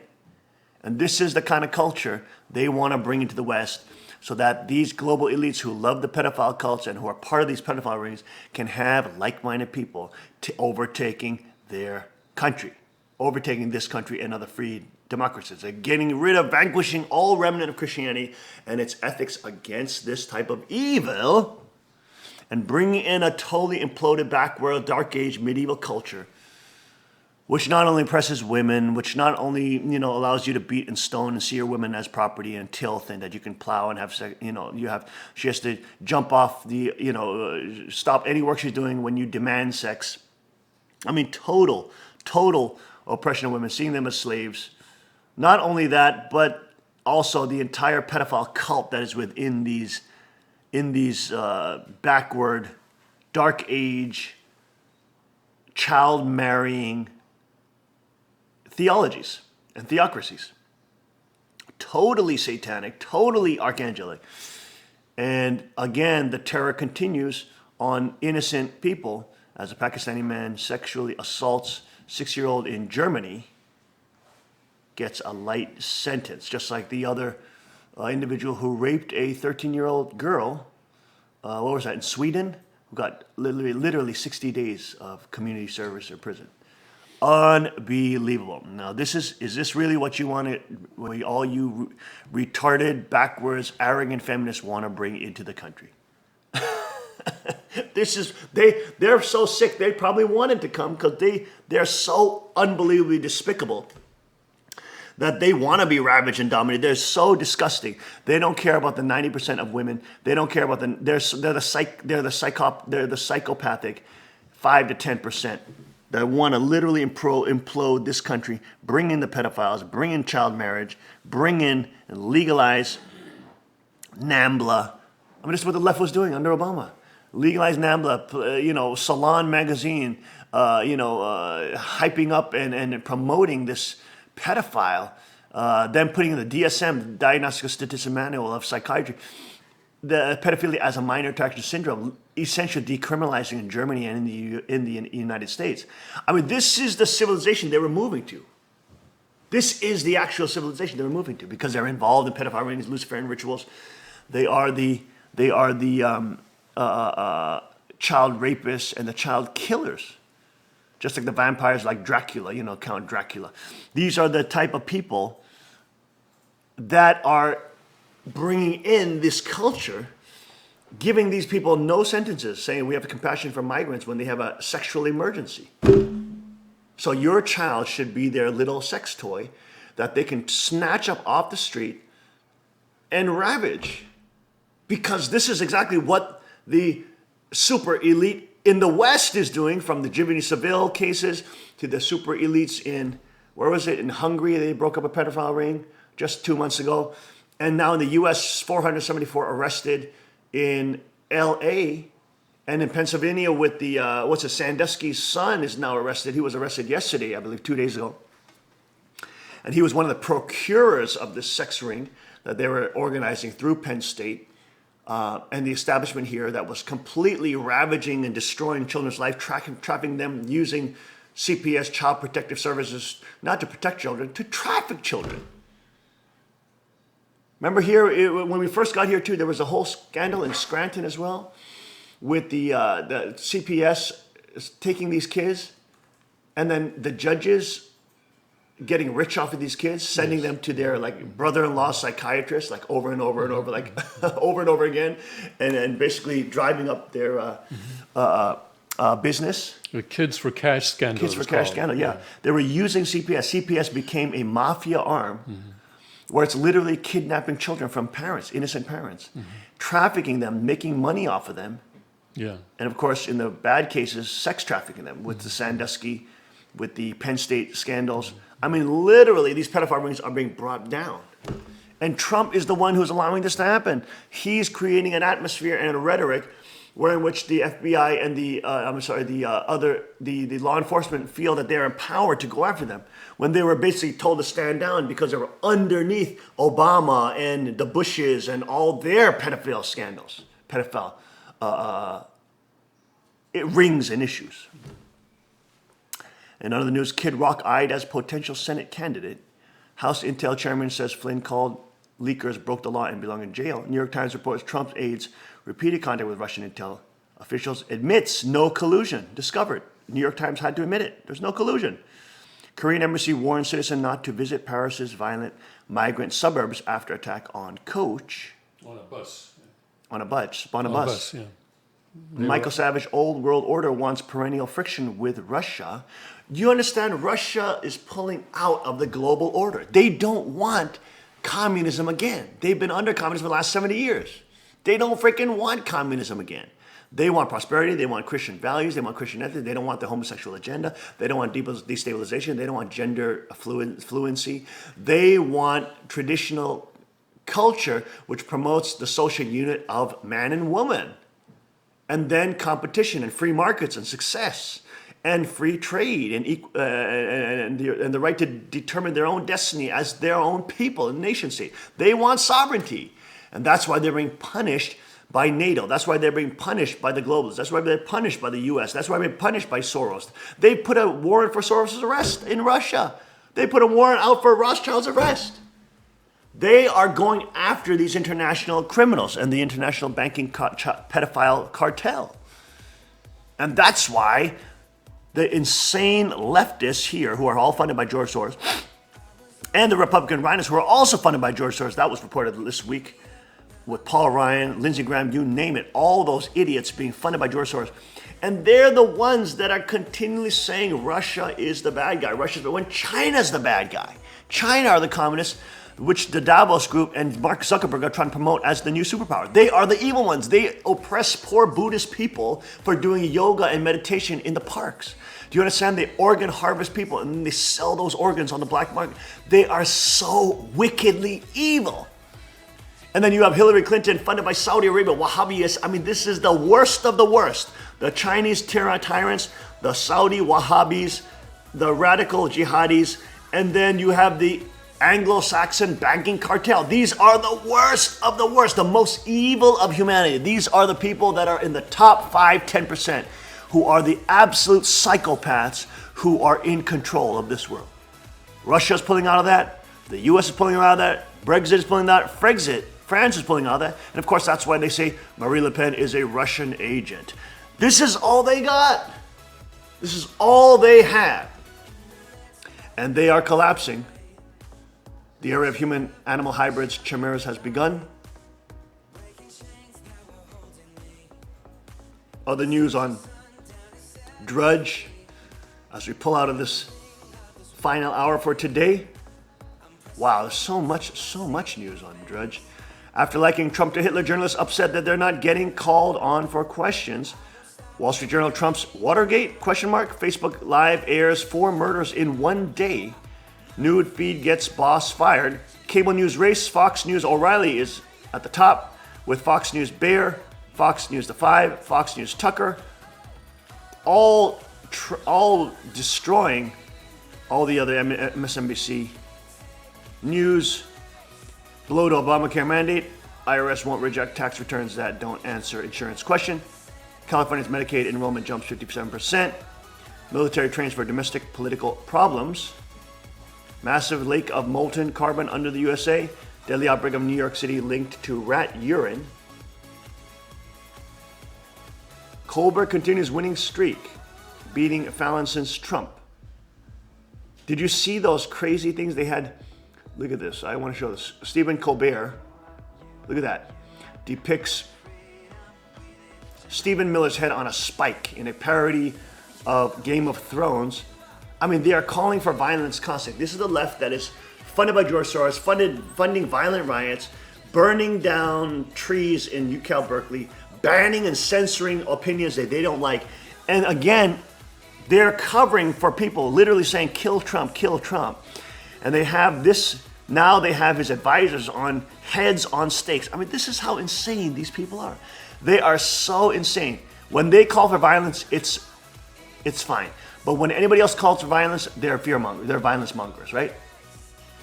And this is the kind of culture they want to bring into the West so that these global elites who love the pedophile cults and who are part of these pedophile rings can have like-minded people to overtaking their country, overtaking this country and other free democracies. They're getting rid of, vanquishing all remnant of Christianity and its ethics against this type of evil, and bringing in a totally imploded backworld, dark age, medieval culture, which not only oppresses women, which not only, allows you to beat and stone and see your women as property and tilth and that you can plow and have sex, she has to jump off the, stop any work she's doing when you demand sex. I mean, total oppression of women, seeing them as slaves. Not only that, but also the entire pedophile cult that is within these backward, dark age, child marrying theologies and theocracies. Totally satanic, totally archangelic. And again, the terror continues on innocent people as a Pakistani man sexually assaults 6-year-old in Germany, gets a light sentence, just like the other individual who raped a 13-year-old girl, what was that, in Sweden, who got literally 60 days of community service or prison. Unbelievable. Now, is this really what you want to, all you retarded, backwards, arrogant feminists want to bring into the country? They're so sick, they probably wanted to come because they're so unbelievably despicable that they want to be ravaged and dominated. They're so disgusting. They don't care about the 90% of women. They don't care about they're the psychopathic 5 to 10% that want to literally implode this country, bring in the pedophiles, bring in child marriage, bring in and legalize NAMBLA. I mean, this is what the left was doing under Obama. Legalize NAMBLA, Salon magazine, hyping up and promoting this pedophile, then putting in the DSM, Diagnostic Statistical Manual of Psychiatry, the pedophilia as a minor attraction syndrome, essentially decriminalizing in Germany and in the United States. I mean, this is the civilization they were moving to. This is the actual civilization they were moving to because they're involved in pedophile rings, Luciferian rituals. They are the child rapists and the child killers. Just like the vampires like Dracula, Count Dracula. These are the type of people that are bringing in this culture, giving these people no sentences, saying we have compassion for migrants when they have a sexual emergency. So your child should be their little sex toy that they can snatch up off the street and ravage. Because this is exactly what the super elite in the West is doing, from the Jimmy Savile cases to the super elites in, where was it, in Hungary? They broke up a pedophile ring just 2 months ago. And now in the U.S., 474 arrested in L.A., and in Pennsylvania with the, Sandusky's son is now arrested. He was arrested yesterday, I believe 2 days ago. And he was one of the procurers of this sex ring that they were organizing through Penn State. And the establishment here that was completely ravaging and destroying children's life, trapping them using CPS, Child Protective Services, not to protect children, to traffic children. Remember here, when we first got here too, there was a whole scandal in Scranton as well, with the CPS taking these kids, and then the judges getting rich off of these kids, sending them to their like brother-in-law psychiatrist, like over and over and over, like over and over again, and basically driving up their business. The Kids for Cash scandal. Kids for Cash scandal, yeah. They were using CPS. CPS became a mafia arm where it's literally kidnapping children from parents, innocent parents, trafficking them, making money off of them. Yeah. And of course, in the bad cases, sex trafficking them with the Sandusky, with the Penn State scandals. I mean, literally, these pedophile rings are being brought down. And Trump is the one who's allowing this to happen. He's creating an atmosphere and a rhetoric wherein which the FBI and the law enforcement feel that they're empowered to go after them, when they were basically told to stand down because they were underneath Obama and the Bushes and all their pedophile scandals, rings and issues. In other news, Kid Rock eyed as potential Senate candidate. House Intel chairman says Flynn called leakers broke the law and belong in jail. New York Times reports Trump's aides repeated contact with Russian intel officials, admits no collusion discovered. New York Times had to admit it. There's no collusion. Korean embassy warns citizen not to visit Paris's violent migrant suburbs after attack on coach. On a bus. On a bus. Yeah. Michael Savage, old world order wants perennial friction with Russia. Do you understand? Russia is pulling out of the global order. They don't want communism again. They've been under communism for the last 70 years. They don't freaking want communism again. They want prosperity. They want Christian values. They want Christian ethics. They don't want the homosexual agenda. They don't want destabilization. They don't want gender fluency. They want traditional culture, which promotes the social unit of man and woman. And then competition and free markets and success and free trade and the right to determine their own destiny as their own people and nation state. They want sovereignty. And that's why they're being punished by NATO. That's why they're being punished by the globalists. That's why they're punished by the US. That's why they're punished by Soros. They put a warrant for Soros' arrest in Russia. They put a warrant out for Rothschild's arrest. They are going after these international criminals and the international banking pedophile cartel. And that's why the insane leftists here, who are all funded by George Soros, and the Republican rhinos, who are also funded by George Soros, that was reported this week, with Paul Ryan, Lindsey Graham, you name it, all those idiots being funded by George Soros. And they're the ones that are continually saying Russia is the bad guy. When China's the bad guy. China are the communists, which the Davos group and Mark Zuckerberg are trying to promote as the new superpower. They are the evil ones. They oppress poor Buddhist people for doing yoga and meditation in the parks. Do you understand? They organ harvest people and then they sell those organs on the black market. They are so wickedly evil. And then you have Hillary Clinton funded by Saudi Arabia, Wahhabis. I mean, this is the worst of the worst. The Chinese tyrants, the Saudi Wahhabis, the radical jihadis, and then you have the Anglo-Saxon banking cartel. These are the worst of the worst, the most evil of humanity. These are the people that are in the top 5-10% who are the absolute psychopaths who are in control of this world. Russia's pulling out of that. The US is pulling out of that. Brexit is pulling out. France is pulling out of that. And of course, that's why they say Marine Le Pen is a Russian agent. This is all they got. This is all they have. And they are collapsing. The era of human-animal hybrids, chimeras, has begun. Other news on Drudge, as we pull out of this final hour for today. Wow, there's so much news on Drudge. After liking Trump to Hitler, journalists upset that they're not getting called on for questions. Wall Street Journal, Trump's Watergate, ? Facebook Live airs 4 murders in one day. Nude feed gets boss fired. Cable news race, Fox News O'Reilly is at the top, with Fox News Bear, Fox News The Five, Fox News Tucker, all destroying all the other MSNBC news. Blow to Obamacare mandate. IRS won't reject tax returns that don't answer insurance question. California's Medicaid enrollment jumps 57%. Military trains for domestic political problems. Massive lake of molten carbon under the USA. Deadly outbreak of New York City linked to rat urine. Colbert continues winning streak, beating Fallon since Trump. Did you see those crazy things they had? Look at this. I want to show this. Stephen Colbert, look at that, depicts Stephen Miller's head on a spike in a parody of Game of Thrones. I mean, they are calling for violence constantly. This is the left that is funded by George Soros, funding violent riots, burning down trees in UCal Berkeley, banning and censoring opinions that they don't like. And again, they're covering for people literally saying, kill Trump, kill Trump. And they have this, now they have his advisors on heads on stakes. I mean, this is how insane these people are. They are so insane. When they call for violence, it's fine. But when anybody else calls for violence, they're fearmongers, they're violence mongers, right?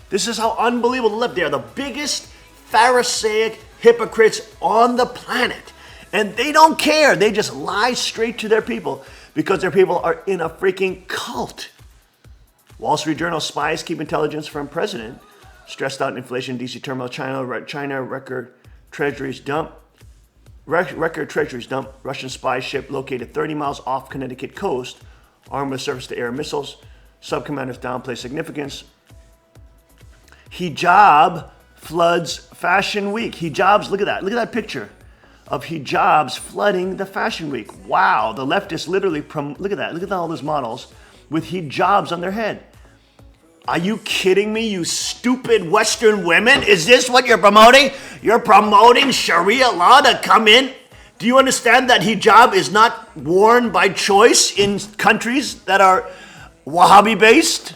This is how unbelievable the left. They are the biggest Pharisaic hypocrites on the planet. And they don't care. They just lie straight to their people because their people are in a freaking cult. Wall Street Journal, spies keep intelligence from president. Stressed out inflation, DC turmoil, China record treasuries dump. Record treasuries dump. Russian spy ship located 30 miles off Connecticut coast, armed with surface-to-air missiles. Subcommanders downplay significance. Hijab floods Fashion Week. Hijabs, look at that. Look at that picture of hijabs flooding the Fashion Week. Wow, the leftists literally, look at that. Look at all those models with hijabs on their head. Are you kidding me, you stupid Western women? Is this what you're promoting? You're promoting Sharia law to come in? Do you understand that hijab is not worn by choice in countries that are Wahhabi-based?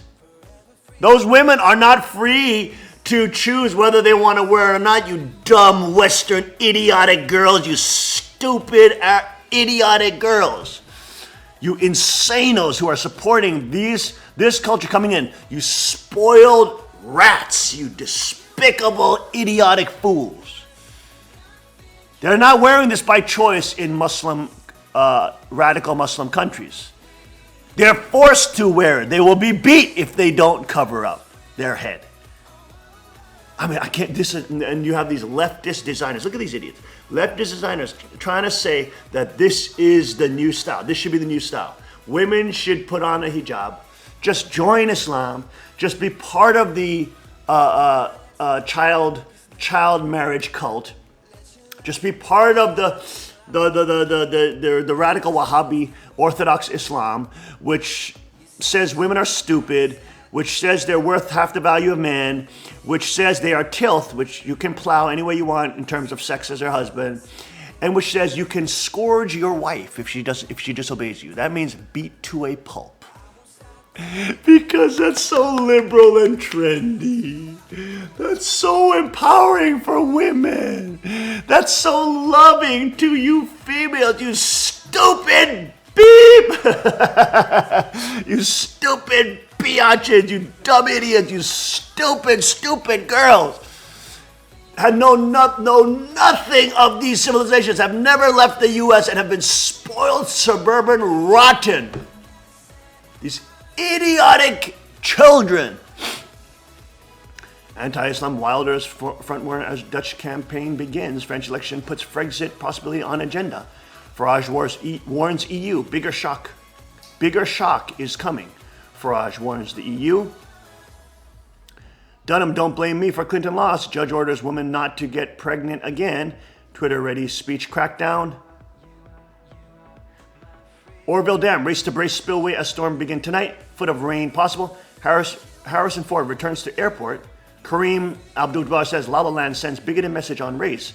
Those women are not free to choose whether they want to wear it or not, you dumb Western idiotic girls, you stupid idiotic girls. You insanos who are supporting this culture coming in. You spoiled rats, you despicable, idiotic fools. They're not wearing this by choice in radical Muslim countries. They're forced to wear it. They will be beat if they don't cover up their head. I mean, I can't, and you have these leftist designers. Look at these idiots. Leftist designers trying to say that this is the new style. This should be the new style. Women should put on a hijab. Just join Islam. Just be part of the child marriage cult. Just be part of the radical Wahhabi Orthodox Islam, which says women are stupid, which says they're worth half the value of man, which says they are tilth, which you can plow any way you want in terms of sex as her husband, and which says you can scourge your wife if she disobeys you. That means beat to a pulp. Because that's so liberal and trendy. That's so empowering for women. That's so loving to you females, you stupid beep. You stupid biatches, you dumb idiots, you stupid girls. Have known nothing of these civilizations, have never left the U.S. and have been spoiled, suburban, rotten. These idiotic children. Anti-Islam Wilders front-runner as Dutch campaign begins. French election puts Brexit possibly on agenda. Farage warns EU. Bigger shock is coming. Farage warns the EU. Dunham, don't blame me for Clinton loss. Judge orders woman not to get pregnant again. Twitter-ready speech crackdown. Orville Dam, race to brace spillway as storm begin tonight. Foot of rain possible. Harrison Ford returns to airport. Kareem Abdul-Jabbar says La La Land sends bigoted message on race.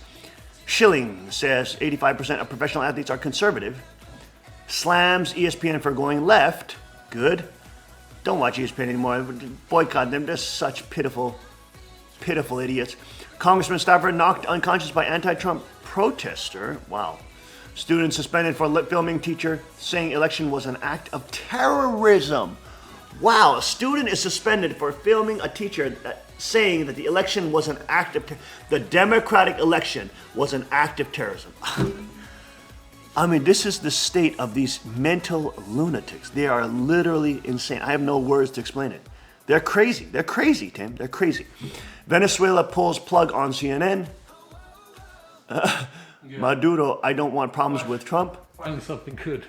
Schilling says 85% of professional athletes are conservative. Slams ESPN for going left. Good. Don't watch ESPN anymore. Boycott them. They're such pitiful idiots. Congressman Stafford knocked unconscious by anti-Trump protester. Wow. Student suspended for filming teacher saying election was an act of terrorism. Wow, a student is suspended for filming a teacher saying that the election was an act of the Democratic election was an act of terrorism. I mean, this is the state of these mental lunatics. They are literally insane. I have no words to explain it. They're crazy. They're crazy, Tim. They're crazy. Venezuela pulls plug on CNN. Maduro, I don't want problems with Trump. Find something good.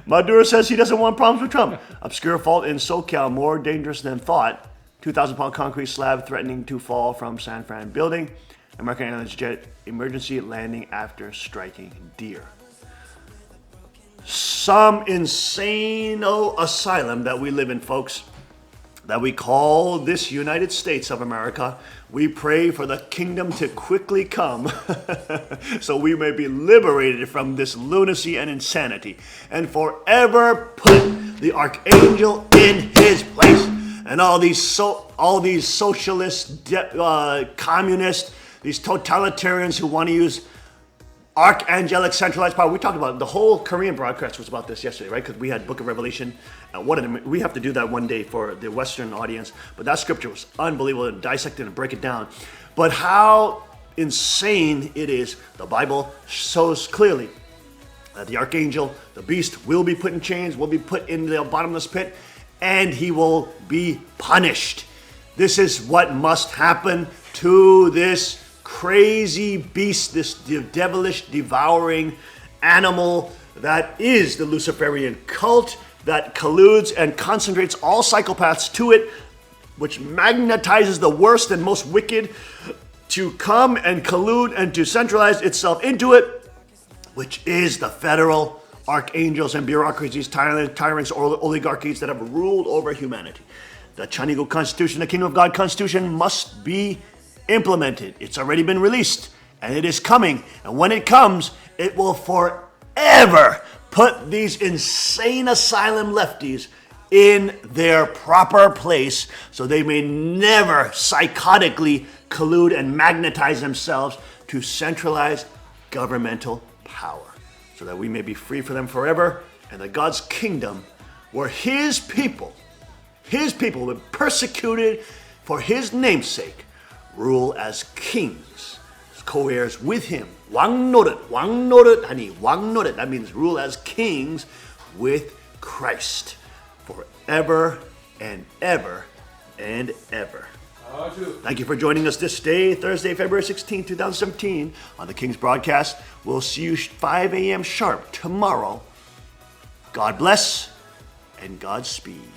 Maduro says he doesn't want problems with Trump. Obscure fault in SoCal, more dangerous than thought. 2,000-pound concrete slab threatening to fall from San Fran building. American Airlines jet emergency landing after striking deer. Some insane asylum that we live in, folks, that we call this United States of America. We pray for the kingdom to quickly come so we may be liberated from this lunacy and insanity and forever put the archangel in his place. And all these socialist, communist, these totalitarians who want to use archangelic centralized power. We talked about the whole Korean broadcast was about this yesterday, right? Because we had Book of Revelation. We have to do that one day for the Western audience. But that scripture was unbelievable to dissect it and break it down. But how insane it is, the Bible shows clearly that the archangel, the beast, will be put in chains, will be put in the bottomless pit, and he will be punished. This is what must happen to this crazy beast, this devilish, devouring animal that is the Luciferian cult that colludes and concentrates all psychopaths to it, which magnetizes the worst and most wicked to come and collude and to centralize itself into it, which is the federal archangels and bureaucracies, tyrants, oligarchies that have ruled over humanity. The Chinese Constitution, the Kingdom of God Constitution must be implemented. It's already been released and it is coming. And when it comes, it will forever put these insane asylum lefties in their proper place so they may never psychotically collude and magnetize themselves to centralize governmental power so that we may be free for them forever and that God's kingdom, where his people were persecuted for his namesake, rule as kings, as co-heirs with him. Wang noted, honey, Wang noted. That means rule as kings with Christ forever and ever and ever. Thank you for joining us this day, Thursday, February 16, 2017, on the King's Broadcast. We'll see you 5 a.m. sharp tomorrow. God bless and Godspeed.